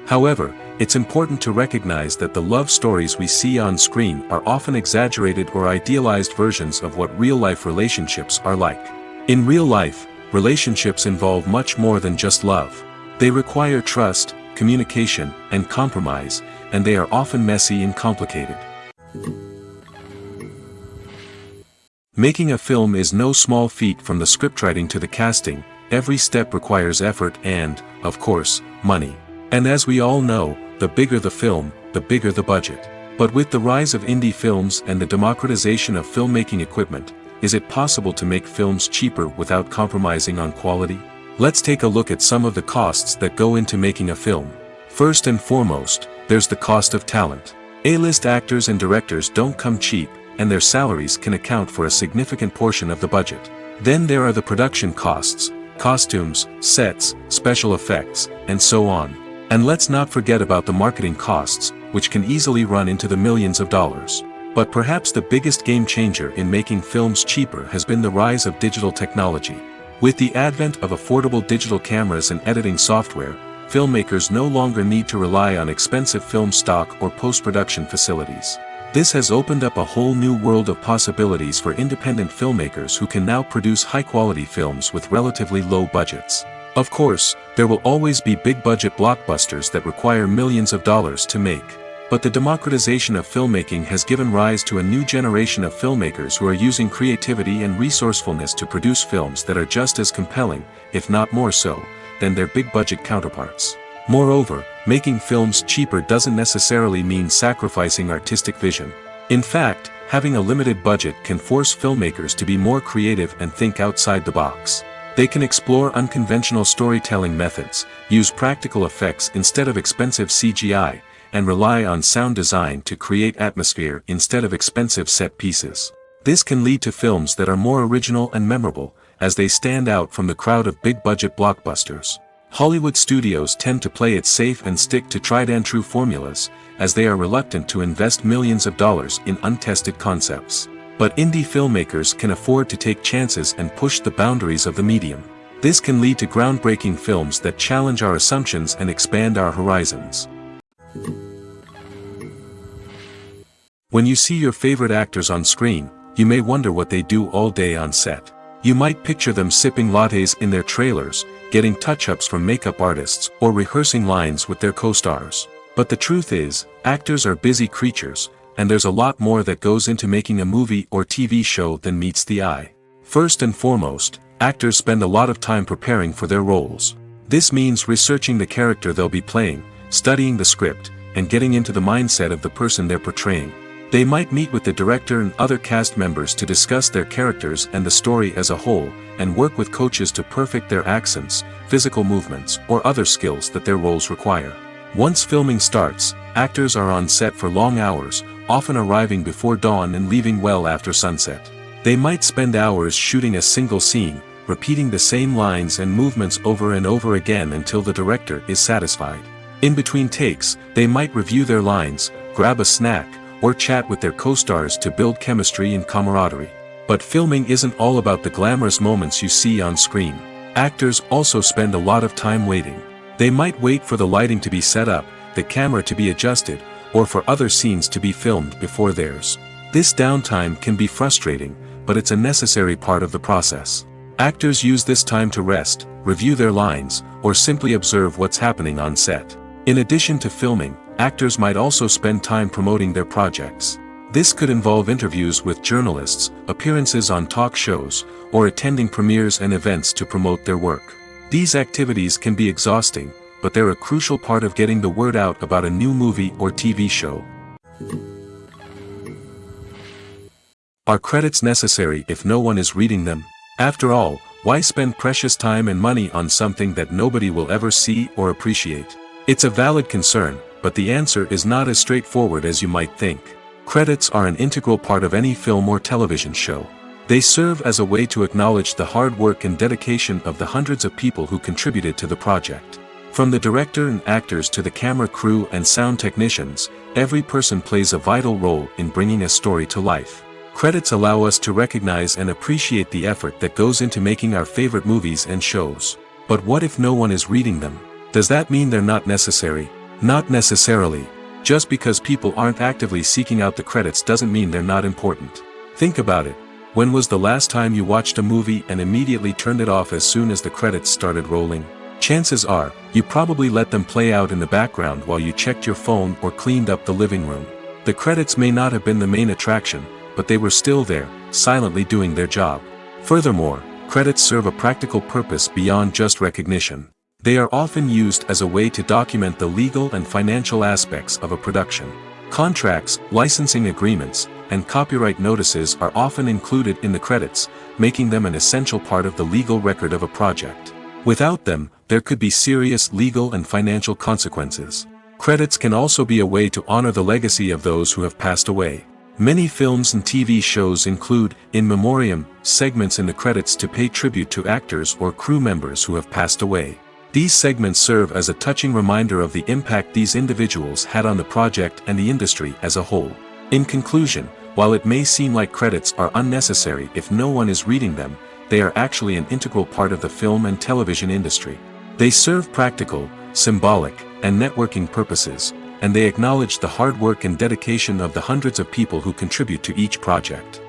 However, it's important to recognize that the love stories we see on screen are often exaggerated or idealized versions of what real-life relationships are like. In real life, relationships involve much more than just love. They require trust, communication, and compromise, and they are often messy and complicated. Making a film is no small feat. From the scriptwriting to the casting, every step requires effort and, of course, money. And as we all know, the bigger the film, the bigger the budget. But with the rise of indie films and the democratization of filmmaking equipment, is it possible to make films cheaper without compromising on quality? Let's take a look at some of the costs that go into making a film. First and foremost, there's the cost of talent. A-list actors and directors don't come cheap, and their salaries can account for a significant portion of the budget. Then there are the production costs, costumes, sets, special effects, and so on. And let's not forget about the marketing costs, which can easily run into the millions of dollars. But perhaps the biggest game changer in making films cheaper has been the rise of digital technology. With the advent of affordable digital cameras and editing software, filmmakers no longer need to rely on expensive film stock or post-production facilities. This has opened up a whole new world of possibilities for independent filmmakers who can now produce high-quality films with relatively low budgets. Of course, there will always be big-budget blockbusters that require millions of dollars to make. But the democratization of filmmaking has given rise to a new generation of filmmakers who are using creativity and resourcefulness to produce films that are just as compelling, if not more so, than their big-budget counterparts. Moreover, making films cheaper doesn't necessarily mean sacrificing artistic vision. In fact, having a limited budget can force filmmakers to be more creative and think outside the box. They can explore unconventional storytelling methods, use practical effects instead of expensive CGI, and rely on sound design to create atmosphere instead of expensive set pieces. This can lead to films that are more original and memorable, as they stand out from the crowd of big-budget blockbusters. Hollywood studios tend to play it safe and stick to tried-and-true formulas, as they are reluctant to invest millions of dollars in untested concepts. But indie filmmakers can afford to take chances and push the boundaries of the medium. This can lead to groundbreaking films that challenge our assumptions and expand our horizons. When you see your favorite actors on screen, you may wonder what they do all day on set. You might picture them sipping lattes in their trailers, getting touch-ups from makeup artists, or rehearsing lines with their co-stars. But the truth is, actors are busy creatures, and there's a lot more that goes into making a movie or TV show than meets the eye. First and foremost, actors spend a lot of time preparing for their roles. This means researching the character they'll be playing, studying the script, and getting into the mindset of the person they're portraying. They might meet with the director and other cast members to discuss their characters and the story as a whole, and work with coaches to perfect their accents, physical movements, or other skills that their roles require. Once filming starts, actors are on set for long hours, often arriving before dawn and leaving well after sunset. They might spend hours shooting a single scene, repeating the same lines and movements over and over again until the director is satisfied. In between takes, they might review their lines, grab a snack, or chat with their co-stars to build chemistry and camaraderie. But filming isn't all about the glamorous moments you see on screen. Actors also spend a lot of time waiting. They might wait for the lighting to be set up, the camera to be adjusted, or for other scenes to be filmed before theirs. This downtime can be frustrating, but it's a necessary part of the process. Actors use this time to rest, review their lines, or simply observe what's happening on set. In addition to filming, actors might also spend time promoting their projects. This could involve interviews with journalists, appearances on talk shows, or attending premieres and events to promote their work. These activities can be exhausting, but they're a crucial part of getting the word out about a new movie or TV show. Are credits necessary if no one is reading them? After all, why spend precious time and money on something that nobody will ever see or appreciate? It's a valid concern, but the answer is not as straightforward as you might think. Credits are an integral part of any film or television show. They serve as a way to acknowledge the hard work and dedication of the hundreds of people who contributed to the project. From the director and actors to the camera crew and sound technicians, every person plays a vital role in bringing a story to life. Credits allow us to recognize and appreciate the effort that goes into making our favorite movies and shows. But what if no one is reading them? Does that mean they're not necessary? Not necessarily. Just because people aren't actively seeking out the credits doesn't mean they're not important. Think about it. When was the last time you watched a movie and immediately turned it off as soon as the credits started rolling? Chances are, you probably let them play out in the background while you checked your phone or cleaned up the living room. The credits may not have been the main attraction, but they were still there, silently doing their job. Furthermore, credits serve a practical purpose beyond just recognition. They are often used as a way to document the legal and financial aspects of a production. Contracts, licensing agreements, and copyright notices are often included in the credits, making them an essential part of the legal record of a project. Without them, there could be serious legal and financial consequences. Credits can also be a way to honor the legacy of those who have passed away. Many films and TV shows include, in memoriam, segments in the credits to pay tribute to actors or crew members who have passed away. These segments serve as a touching reminder of the impact these individuals had on the project and the industry as a whole. In conclusion, while it may seem like credits are unnecessary if no one is reading them, they are actually an integral part of the film and television industry. They serve practical, symbolic, and networking purposes, and they acknowledge the hard work and dedication of the hundreds of people who contribute to each project.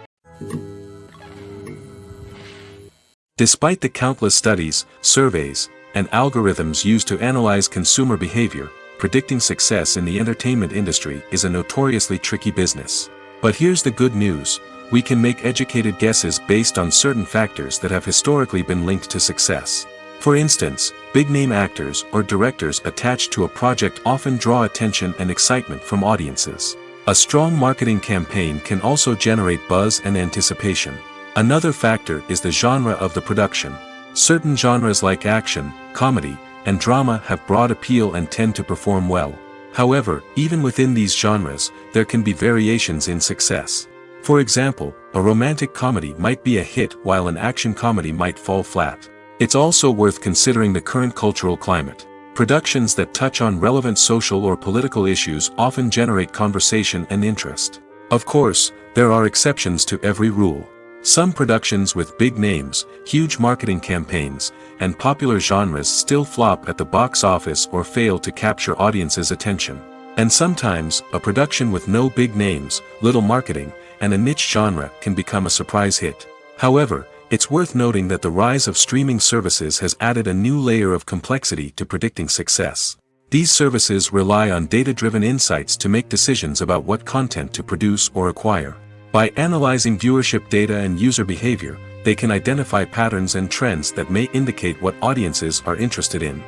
Despite the countless studies, surveys, and algorithms used to analyze consumer behavior, predicting success in the entertainment industry is a notoriously tricky business. But here's the good news: we can make educated guesses based on certain factors that have historically been linked to success. For instance, big-name actors or directors attached to a project often draw attention and excitement from audiences. A strong marketing campaign can also generate buzz and anticipation. Another factor is the genre of the production. Certain genres like action, comedy, and drama have broad appeal and tend to perform well. However, even within these genres, there can be variations in success. For example, a romantic comedy might be a hit while an action comedy might fall flat. It's also worth considering the current cultural climate. Productions that touch on relevant social or political issues often generate conversation and interest. Of course, there are exceptions to every rule. Some productions with big names, huge marketing campaigns, and popular genres still flop at the box office or fail to capture audiences' attention. And sometimes, a production with no big names, little marketing, and a niche genre can become a surprise hit. However, it's worth noting that the rise of streaming services has added a new layer of complexity to predicting success. These services rely on data-driven insights to make decisions about what content to produce or acquire. By analyzing viewership data and user behavior, they can identify patterns and trends that may indicate what audiences are interested in.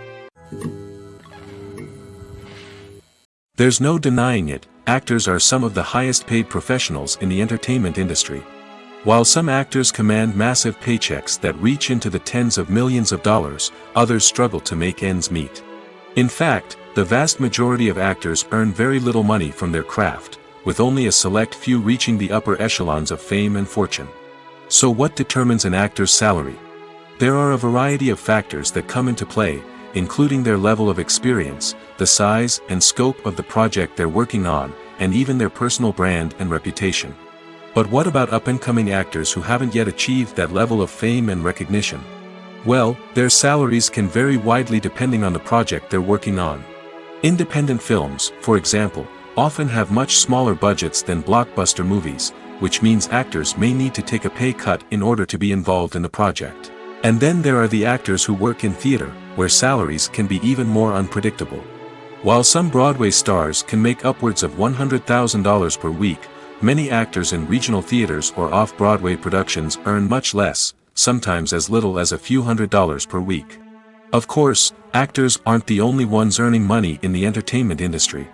There's no denying it, actors are some of the highest-paid professionals in the entertainment industry. While some actors command massive paychecks that reach into the tens of millions of dollars, others struggle to make ends meet. In fact, the vast majority of actors earn very little money from their craft, with only a select few reaching the upper echelons of fame and fortune. So what determines an actor's salary? There are a variety of factors that come into play, including their level of experience, the size and scope of the project they're working on, and even their personal brand and reputation. But what about up-and-coming actors who haven't yet achieved that level of fame and recognition? Well, their salaries can vary widely depending on the project they're working on. Independent films, for example, often have much smaller budgets than blockbuster movies, which means actors may need to take a pay cut in order to be involved in the project. And then there are the actors who work in theater, where salaries can be even more unpredictable. While some Broadway stars can make upwards of $100,000 per week, many actors in regional theaters or off-Broadway productions earn much less, sometimes as little as a few $100s per week. Of course, actors aren't the only ones earning money in the entertainment industry.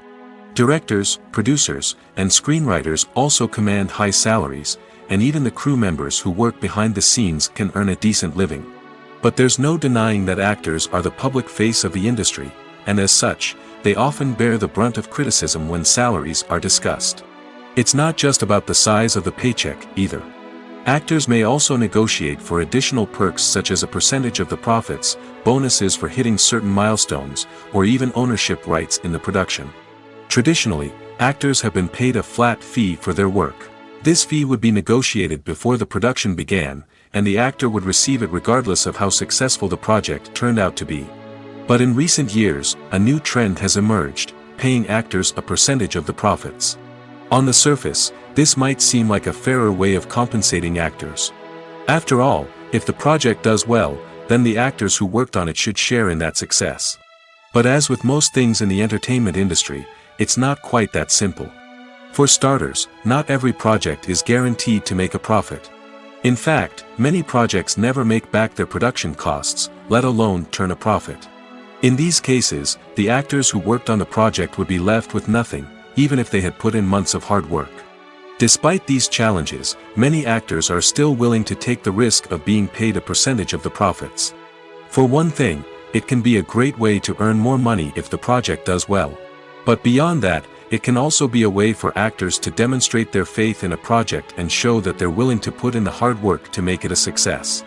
Directors, producers, and screenwriters also command high salaries, and even the crew members who work behind the scenes can earn a decent living. But there's no denying that actors are the public face of the industry, and as such, they often bear the brunt of criticism when salaries are discussed. It's not just about the size of the paycheck, either. Actors may also negotiate for additional perks such as a percentage of the profits, bonuses for hitting certain milestones, or even ownership rights in the production. Traditionally, actors have been paid a flat fee for their work. This fee would be negotiated before the production began, and the actor would receive it regardless of how successful the project turned out to be. But in recent years, a new trend has emerged, paying actors a percentage of the profits. On the surface, this might seem like a fairer way of compensating actors. After all, if the project does well, then the actors who worked on it should share in that success. But as with most things in the entertainment industry, it's not quite that simple. For starters, not every project is guaranteed to make a profit. In fact, many projects never make back their production costs, let alone turn a profit. In these cases, the actors who worked on the project would be left with nothing, even if they had put in months of hard work. Despite these challenges, many actors are still willing to take the risk of being paid a percentage of the profits. For one thing, it can be a great way to earn more money if the project does well. But beyond that, it can also be a way for actors to demonstrate their faith in a project and show that they're willing to put in the hard work to make it a success.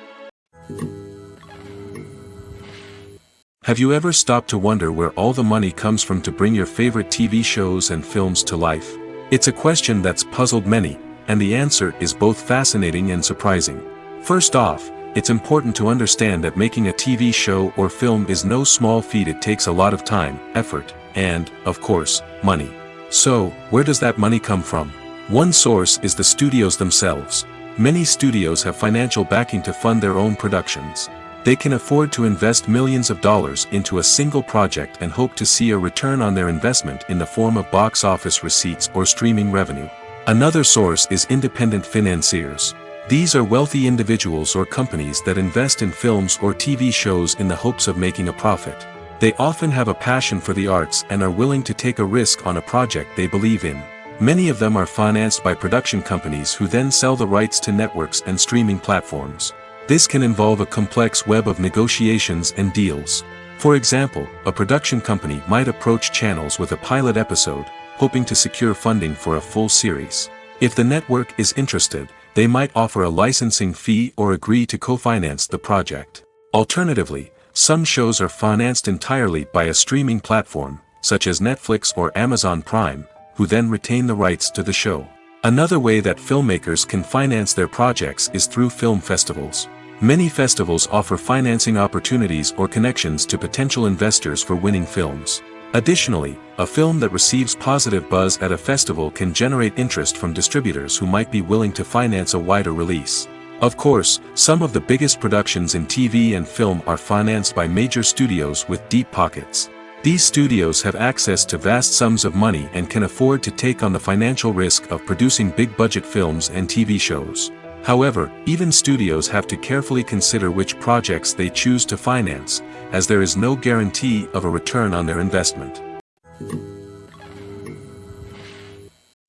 Have you ever stopped to wonder where all the money comes from to bring your favorite TV shows and films to life? It's a question that's puzzled many, and the answer is both fascinating and surprising. First off, it's important to understand that making a TV show or film is no small feat. It takes a lot of time, effort, and, of course, money. So, where does that money come from? One source is the studios themselves. Many studios have financial backing to fund their own productions. They can afford to invest millions of dollars into a single project and hope to see a return on their investment in the form of box office receipts or streaming revenue. Another source is independent financiers. These are wealthy individuals or companies that invest in films or TV shows in the hopes of making a profit. They often have a passion for the arts and are willing to take a risk on a project they believe in. Many of them are financed by production companies who then sell the rights to networks and streaming platforms. This can involve a complex web of negotiations and deals. For example, a production company might approach channels with a pilot episode, hoping to secure funding for a full series. If the network is interested, they might offer a licensing fee or agree to co-finance the project. Alternatively, some shows are financed entirely by a streaming platform, such as Netflix or Amazon Prime, who then retain the rights to the show. Another way that filmmakers can finance their projects is through film festivals. Many festivals offer financing opportunities or connections to potential investors for winning films. Additionally, a film that receives positive buzz at a festival can generate interest from distributors who might be willing to finance a wider release. Of course, some of the biggest productions in TV and film are financed by major studios with deep pockets. These studios have access to vast sums of money and can afford to take on the financial risk of producing big-budget films and TV shows. However, even studios have to carefully consider which projects they choose to finance, as there is no guarantee of a return on their investment.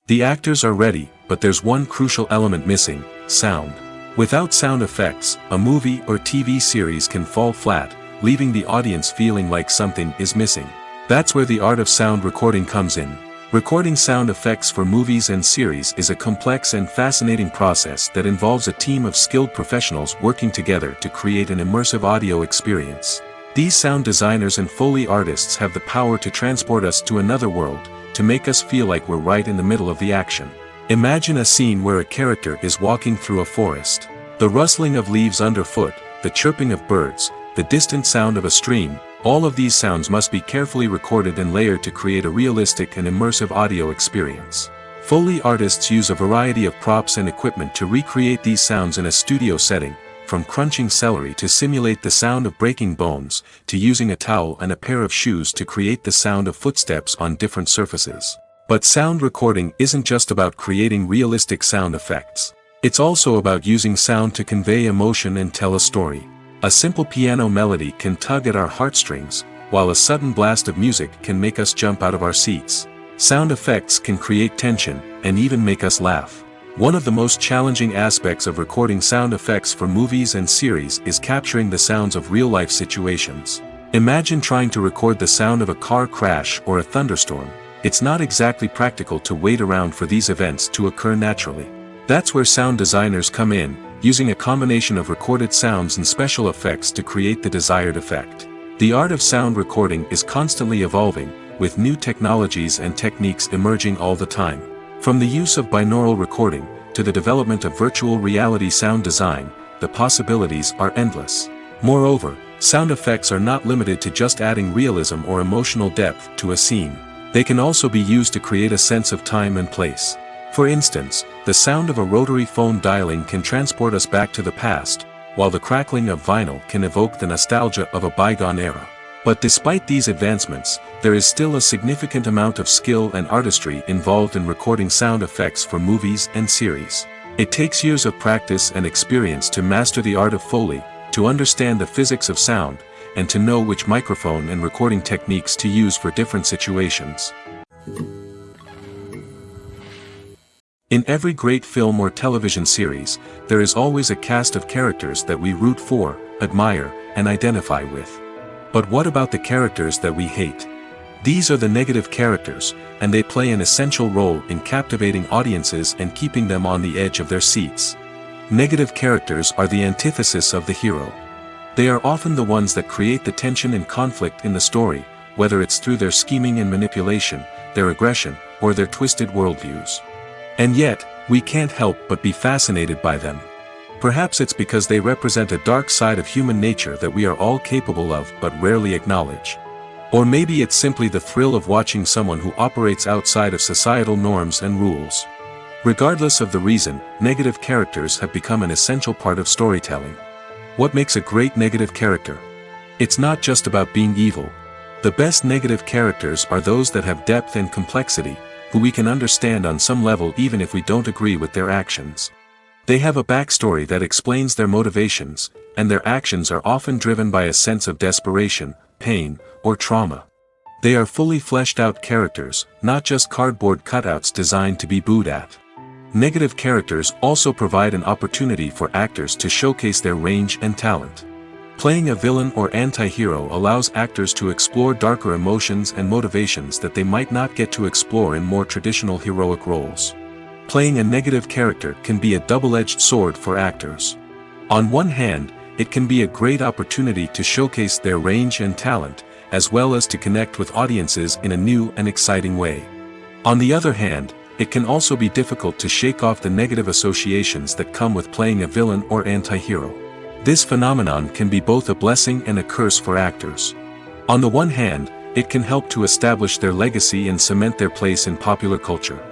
The actors are ready, but there's one crucial element missing: sound. Without sound effects, a movie or TV series can fall flat, leaving the audience feeling like something is missing. That's where the art of sound recording comes in. Recording sound effects for movies and series is a complex and fascinating process that involves a team of skilled professionals working together to create an immersive audio experience. These sound designers and Foley artists have the power to transport us to another world, to make us feel like we're right in the middle of the action. Imagine a scene where a character is walking through a forest. The rustling of leaves underfoot, the chirping of birds, the distant sound of a stream, all of these sounds must be carefully recorded and layered to create a realistic and immersive audio experience. Foley artists use a variety of props and equipment to recreate these sounds in a studio setting, from crunching celery to simulate the sound of breaking bones, to using a towel and a pair of shoes to create the sound of footsteps on different surfaces. But sound recording isn't just about creating realistic sound effects. It's also about using sound to convey emotion and tell a story. A simple piano melody can tug at our heartstrings, while a sudden blast of music can make us jump out of our seats. Sound effects can create tension, and even make us laugh. One of the most challenging aspects of recording sound effects for movies and series is capturing the sounds of real-life situations. Imagine trying to record the sound of a car crash or a thunderstorm. It's not exactly practical to wait around for these events to occur naturally. That's where sound designers come in, using a combination of recorded sounds and special effects to create the desired effect. The art of sound recording is constantly evolving, with new technologies and techniques emerging all the time. From the use of binaural recording, to the development of virtual reality sound design, the possibilities are endless. Moreover, sound effects are not limited to just adding realism or emotional depth to a scene. They can also be used to create a sense of time and place. For instance, the sound of a rotary phone dialing can transport us back to the past, while the crackling of vinyl can evoke the nostalgia of a bygone era. But despite these advancements, there is still a significant amount of skill and artistry involved in recording sound effects for movies and series. It takes years of practice and experience to master the art of Foley, to understand the physics of sound, and to know which microphone and recording techniques to use for different situations. In every great film or television series, there is always a cast of characters that we root for, admire, and identify with. But what about the characters that we hate? These are the negative characters, and they play an essential role in captivating audiences and keeping them on the edge of their seats. Negative characters are the antithesis of the hero. They are often the ones that create the tension and conflict in the story, whether it's through their scheming and manipulation, their aggression, or their twisted worldviews. And yet, we can't help but be fascinated by them. Perhaps it's because they represent a dark side of human nature that we are all capable of but rarely acknowledge. Or maybe it's simply the thrill of watching someone who operates outside of societal norms and rules. Regardless of the reason, negative characters have become an essential part of storytelling. What makes a great negative character? It's not just about being evil. The best negative characters are those that have depth and complexity, who we can understand on some level even if we don't agree with their actions. They have a backstory that explains their motivations, and their actions are often driven by a sense of desperation, pain, or trauma. They are fully fleshed out characters, not just cardboard cutouts designed to be booed at. Negative characters also provide an opportunity for actors to showcase their range and talent. Playing a villain or anti-hero allows actors to explore darker emotions and motivations that they might not get to explore in more traditional heroic roles. Playing a negative character can be a double-edged sword for actors. On one hand, it can be a great opportunity to showcase their range and talent, as well as to connect with audiences in a new and exciting way. On the other hand, it can also be difficult to shake off the negative associations that come with playing a villain or anti-hero. This phenomenon can be both a blessing and a curse for actors. On the one hand, it can help to establish their legacy and cement their place in popular culture.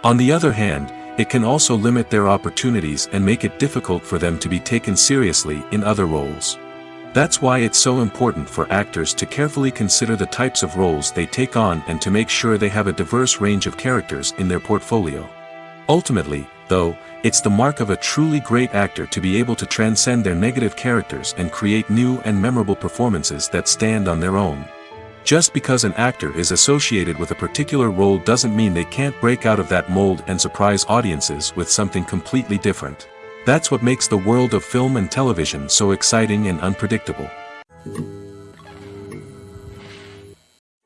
On the other hand, it can also limit their opportunities and make it difficult for them to be taken seriously in other roles. That's why it's so important for actors to carefully consider the types of roles they take on and to make sure they have a diverse range of characters in their portfolio. Ultimately, though, it's the mark of a truly great actor to be able to transcend their negative characters and create new and memorable performances that stand on their own. Just because an actor is associated with a particular role doesn't mean they can't break out of that mold and surprise audiences with something completely different. That's what makes the world of film and television so exciting and unpredictable.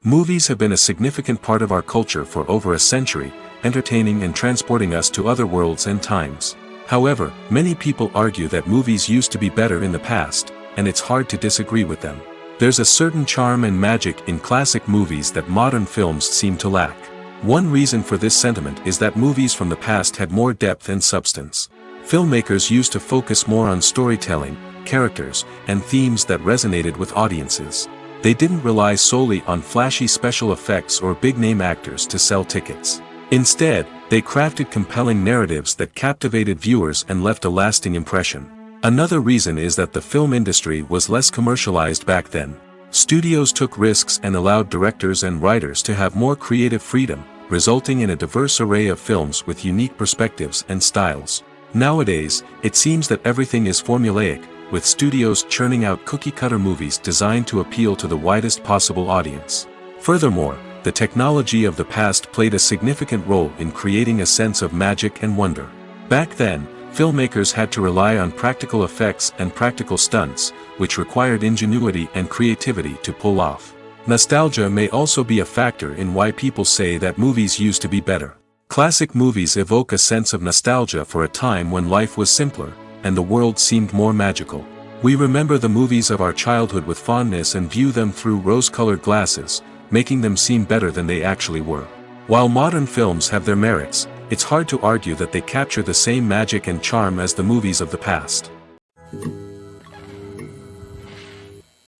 Movies have been a significant part of our culture for over a century, entertaining and transporting us to other worlds and times. However, many people argue that movies used to be better in the past, and it's hard to disagree with them. There's a certain charm and magic in classic movies that modern films seem to lack. One reason for this sentiment is that movies from the past had more depth and substance. Filmmakers used to focus more on storytelling, characters, and themes that resonated with audiences. They didn't rely solely on flashy special effects or big-name actors to sell tickets. Instead, they crafted compelling narratives that captivated viewers and left a lasting impression. Another reason is that the film industry was less commercialized back then. Studios took risks and allowed directors and writers to have more creative freedom, resulting in a diverse array of films with unique perspectives and styles. Nowadays, it seems that everything is formulaic, with studios churning out cookie-cutter movies designed to appeal to the widest possible audience. Furthermore, the technology of the past played a significant role in creating a sense of magic and wonder. Back then, filmmakers had to rely on practical effects and practical stunts, which required ingenuity and creativity to pull off. Nostalgia may also be a factor in why people say that movies used to be better. Classic movies evoke a sense of nostalgia for a time when life was simpler, and the world seemed more magical. We remember the movies of our childhood with fondness and view them through rose-colored glasses, making them seem better than they actually were. While modern films have their merits, it's hard to argue that they capture the same magic and charm as the movies of the past.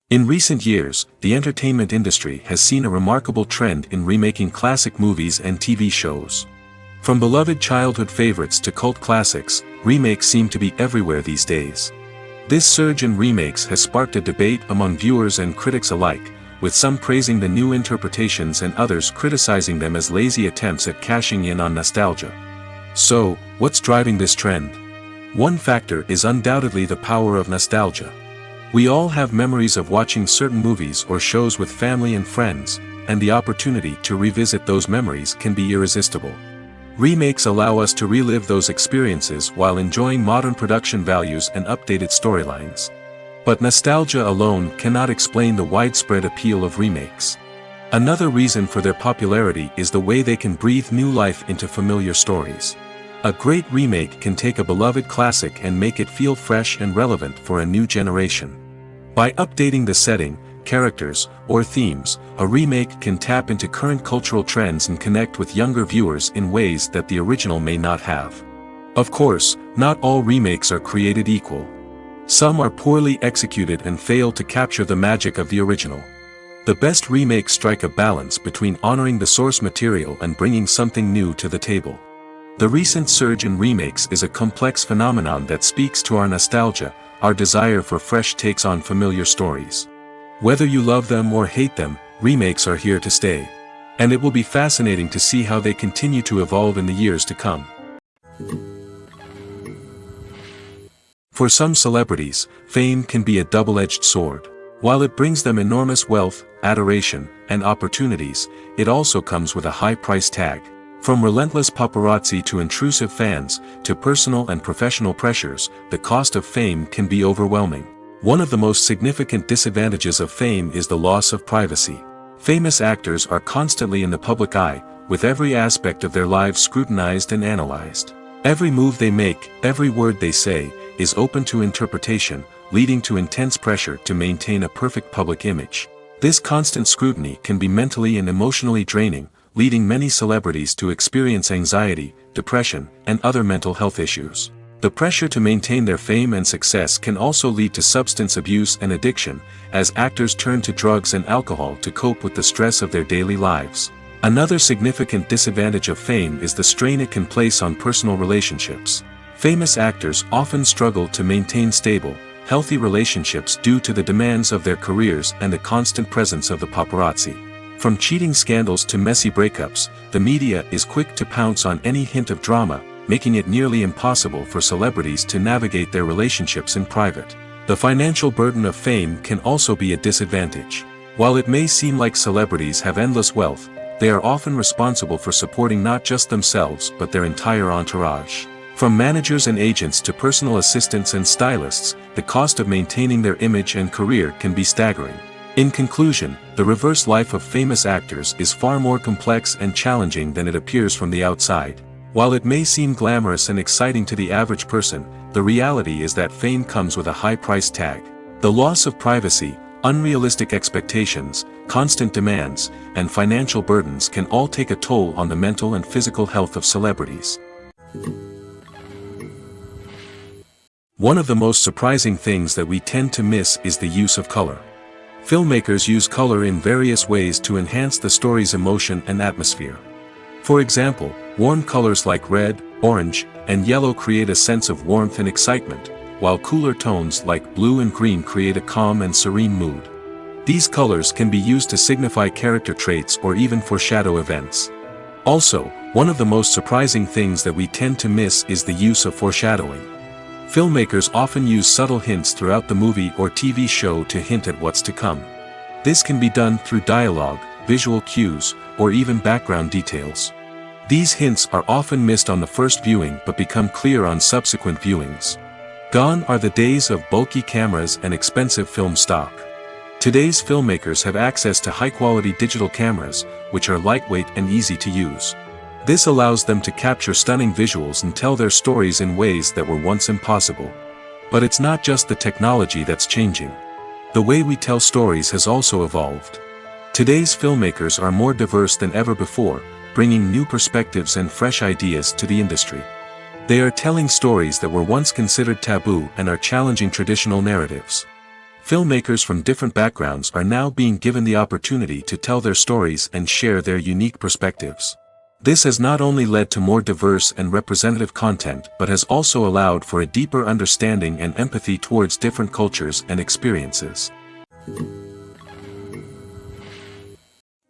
In recent years, the entertainment industry has seen a remarkable trend in remaking classic movies and TV shows. From beloved childhood favorites to cult classics, remakes seem to be everywhere these days. This surge in remakes has sparked a debate among viewers and critics alike, with some praising the new interpretations and others criticizing them as lazy attempts at cashing in on nostalgia. So, what's driving this trend? One factor is undoubtedly the power of nostalgia. We all have memories of watching certain movies or shows with family and friends, and the opportunity to revisit those memories can be irresistible. Remakes allow us to relive those experiences while enjoying modern production values and updated storylines. But nostalgia alone cannot explain the widespread appeal of remakes. Another reason for their popularity is the way they can breathe new life into familiar stories. A great remake can take a beloved classic and make it feel fresh and relevant for a new generation. By updating the setting, characters, or themes, a remake can tap into current cultural trends and connect with younger viewers in ways that the original may not have. Of course, not all remakes are created equal. Some are poorly executed and fail to capture the magic of the original. The best remakes strike a balance between honoring the source material and bringing something new to the table. The recent surge in remakes is a complex phenomenon that speaks to our nostalgia, our desire for fresh takes on familiar stories. Whether you love them or hate them, remakes are here to stay. And it will be fascinating to see how they continue to evolve in the years to come. For some celebrities, fame can be a double-edged sword. While it brings them enormous wealth, adoration, and opportunities, it also comes with a high price tag. From relentless paparazzi to intrusive fans, to personal and professional pressures, the cost of fame can be overwhelming. One of the most significant disadvantages of fame is the loss of privacy. Famous actors are constantly in the public eye, with every aspect of their lives scrutinized and analyzed. Every move they make, every word they say, is open to interpretation, leading to intense pressure to maintain a perfect public image. This constant scrutiny can be mentally and emotionally draining, leading many celebrities to experience anxiety, depression, and other mental health issues. The pressure to maintain their fame and success can also lead to substance abuse and addiction, as actors turn to drugs and alcohol to cope with the stress of their daily lives. Another significant disadvantage of fame is the strain it can place on personal relationships. Famous actors often struggle to maintain stable, healthy relationships due to the demands of their careers and the constant presence of the paparazzi. From cheating scandals to messy breakups, the media is quick to pounce on any hint of drama, making it nearly impossible for celebrities to navigate their relationships in private. The financial burden of fame can also be a disadvantage. While it may seem like celebrities have endless wealth, they are often responsible for supporting not just themselves but their entire entourage. From managers and agents to personal assistants and stylists, the cost of maintaining their image and career can be staggering. In conclusion, the reverse life of famous actors is far more complex and challenging than it appears from the outside. While it may seem glamorous and exciting to the average person, the reality is that fame comes with a high price tag. The loss of privacy, Unrealistic expectations, constant demands, and financial burdens can all take a toll on the mental and physical health of celebrities. One of the most surprising things that we tend to miss is the use of color. Filmmakers use color in various ways to enhance the story's emotion and atmosphere. For example, warm colors like red, orange, and yellow create a sense of warmth and excitement, while cooler tones like blue and green create a calm and serene mood. These colors can be used to signify character traits or even foreshadow events. Also, one of the most surprising things that we tend to miss is the use of foreshadowing. Filmmakers often use subtle hints throughout the movie or TV show to hint at what's to come. This can be done through dialogue, visual cues, or even background details. These hints are often missed on the first viewing but become clear on subsequent viewings. Gone are the days of bulky cameras and expensive film stock. Today's filmmakers have access to high-quality digital cameras, which are lightweight and easy to use. This allows them to capture stunning visuals and tell their stories in ways that were once impossible. But it's not just the technology that's changing. The way we tell stories has also evolved. Today's filmmakers are more diverse than ever before, bringing new perspectives and fresh ideas to the industry. They are telling stories that were once considered taboo and are challenging traditional narratives. Filmmakers from different backgrounds are now being given the opportunity to tell their stories and share their unique perspectives. This has not only led to more diverse and representative content but has also allowed for a deeper understanding and empathy towards different cultures and experiences.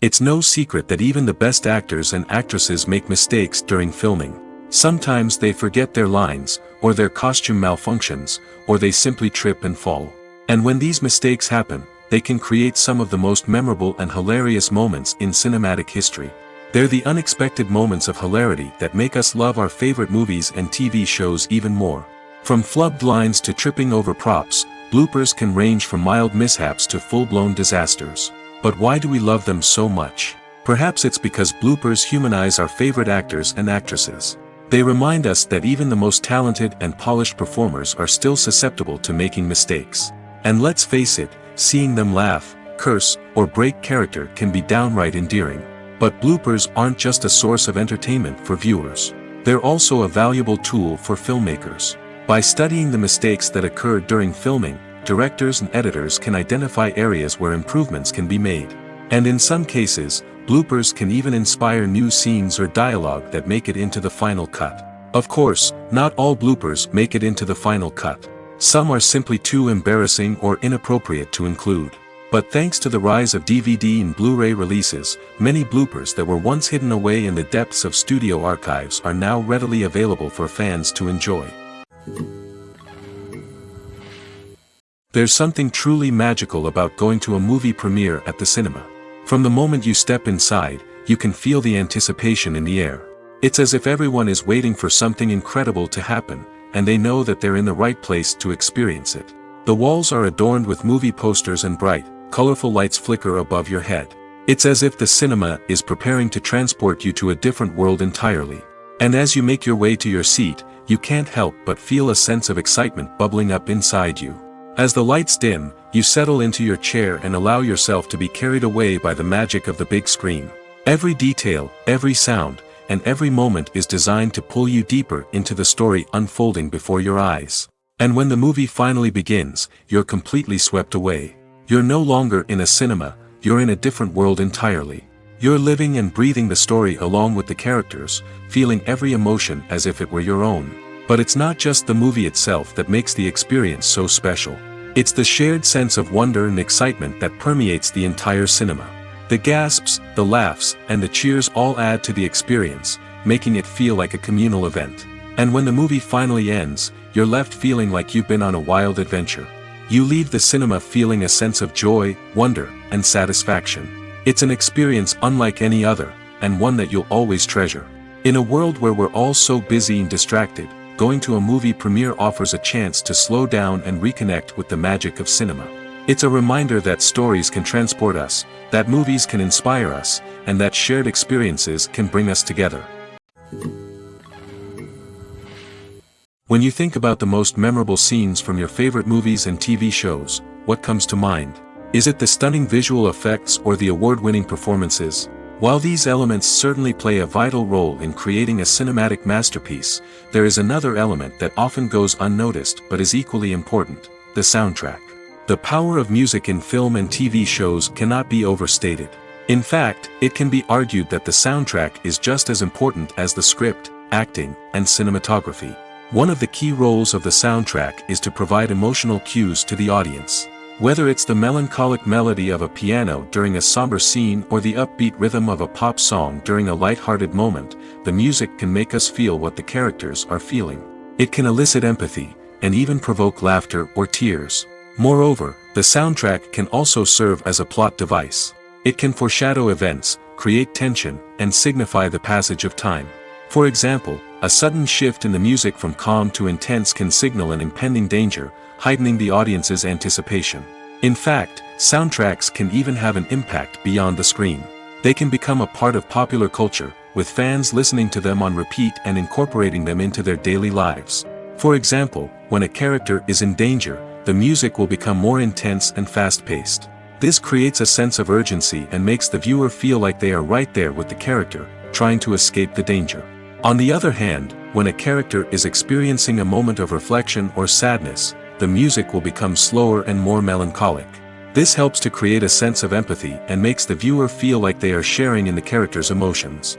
It's no secret that even the best actors and actresses make mistakes during filming. Sometimes they forget their lines, or their costume malfunctions, or they simply trip and fall. And when these mistakes happen, they can create some of the most memorable and hilarious moments in cinematic history. They're the unexpected moments of hilarity that make us love our favorite movies and TV shows even more. From flubbed lines to tripping over props, bloopers can range from mild mishaps to full-blown disasters. But why do we love them so much? Perhaps it's because bloopers humanize our favorite actors and actresses. They remind us that even the most talented and polished performers are still susceptible to making mistakes. And let's face it, seeing them laugh, curse, or break character can be downright endearing. But bloopers aren't just a source of entertainment for viewers. They're also a valuable tool for filmmakers. By studying the mistakes that occur during filming, directors and editors can identify areas where improvements can be made. And in some cases, bloopers can even inspire new scenes or dialogue that make it into the final cut. Of course, not all bloopers make it into the final cut. Some are simply too embarrassing or inappropriate to include. But thanks to the rise of DVD and Blu-ray releases, many bloopers that were once hidden away in the depths of studio archives are now readily available for fans to enjoy. There's something truly magical about going to a movie premiere at the cinema. From the moment you step inside, you can feel the anticipation in the air. It's as if everyone is waiting for something incredible to happen, and they know that they're in the right place to experience it. The walls are adorned with movie posters and bright, colorful lights flicker above your head. It's as if the cinema is preparing to transport you to a different world entirely. And as you make your way to your seat, you can't help but feel a sense of excitement bubbling up inside you. As the lights dim, you settle into your chair and allow yourself to be carried away by the magic of the big screen. Every detail, every sound, and every moment is designed to pull you deeper into the story unfolding before your eyes. And when the movie finally begins, you're completely swept away. You're no longer in a cinema, you're in a different world entirely. You're living and breathing the story along with the characters, feeling every emotion as if it were your own. But it's not just the movie itself that makes the experience so special. It's the shared sense of wonder and excitement that permeates the entire cinema. The gasps, the laughs, and the cheers all add to the experience, making it feel like a communal event. And when the movie finally ends, you're left feeling like you've been on a wild adventure. You leave the cinema feeling a sense of joy, wonder, and satisfaction. It's an experience unlike any other, and one that you'll always treasure. In a world where we're all so busy and distracted, going to a movie premiere offers a chance to slow down and reconnect with the magic of cinema. It's a reminder that stories can transport us, that movies can inspire us, and that shared experiences can bring us together. When you think about the most memorable scenes from your favorite movies and TV shows, what comes to mind? Is it the stunning visual effects or the award-winning performances? While these elements certainly play a vital role in creating a cinematic masterpiece, there is another element that often goes unnoticed but is equally important: the soundtrack. The power of music in film and TV shows cannot be overstated. In fact, it can be argued that the soundtrack is just as important as the script, acting, and cinematography. One of the key roles of the soundtrack is to provide emotional cues to the audience. Whether it's the melancholic melody of a piano during a somber scene or the upbeat rhythm of a pop song during a light-hearted moment, the music can make us feel what the characters are feeling. It can elicit empathy, and even provoke laughter or tears. Moreover, the soundtrack can also serve as a plot device. It can foreshadow events, create tension, and signify the passage of time. For example, a sudden shift in the music from calm to intense can signal an impending danger, heightening the audience's anticipation. In fact, soundtracks can even have an impact beyond the screen. They can become a part of popular culture, with fans listening to them on repeat and incorporating them into their daily lives. For example, when a character is in danger, the music will become more intense and fast-paced. This creates a sense of urgency and makes the viewer feel like they are right there with the character, trying to escape the danger. On the other hand, when a character is experiencing a moment of reflection or sadness, the music will become slower and more melancholic. This helps to create a sense of empathy and makes the viewer feel like they are sharing in the character's emotions.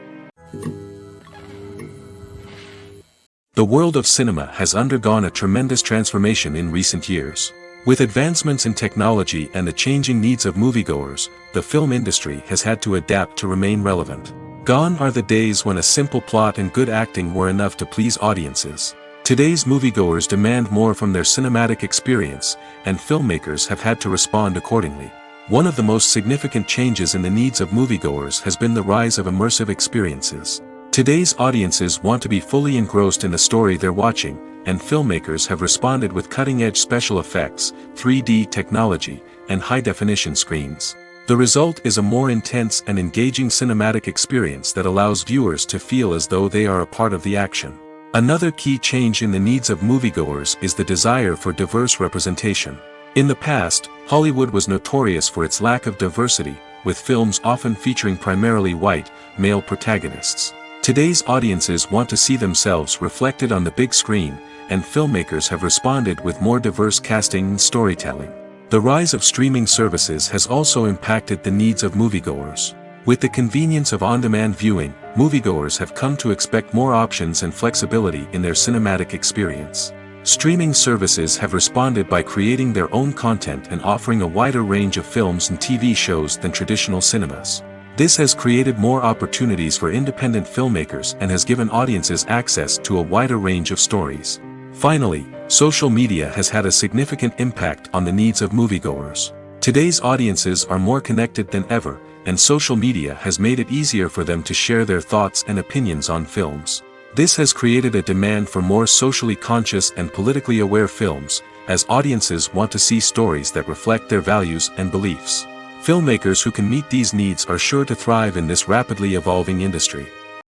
The world of cinema has undergone a tremendous transformation in recent years. With advancements in technology and the changing needs of moviegoers, the film industry has had to adapt to remain relevant. Gone are the days when a simple plot and good acting were enough to please audiences. Today's moviegoers demand more from their cinematic experience, and filmmakers have had to respond accordingly. One of the most significant changes in the needs of moviegoers has been the rise of immersive experiences. Today's audiences want to be fully engrossed in the story they're watching, and filmmakers have responded with cutting-edge special effects, 3D technology, and high-definition screens. The result is a more intense and engaging cinematic experience that allows viewers to feel as though they are a part of the action. Another key change in the needs of moviegoers is the desire for diverse representation. In the past, Hollywood was notorious for its lack of diversity, with films often featuring primarily white, male protagonists. Today's audiences want to see themselves reflected on the big screen, and filmmakers have responded with more diverse casting and storytelling. The rise of streaming services has also impacted the needs of moviegoers. With the convenience of on-demand viewing, moviegoers have come to expect more options and flexibility in their cinematic experience. Streaming services have responded by creating their own content and offering a wider range of films and TV shows than traditional cinemas. This has created more opportunities for independent filmmakers and has given audiences access to a wider range of stories. Finally, social media has had a significant impact on the needs of moviegoers. Today's audiences are more connected than ever, and social media has made it easier for them to share their thoughts and opinions on films. This has created a demand for more socially conscious and politically aware films, as audiences want to see stories that reflect their values and beliefs. Filmmakers who can meet these needs are sure to thrive in this rapidly evolving industry.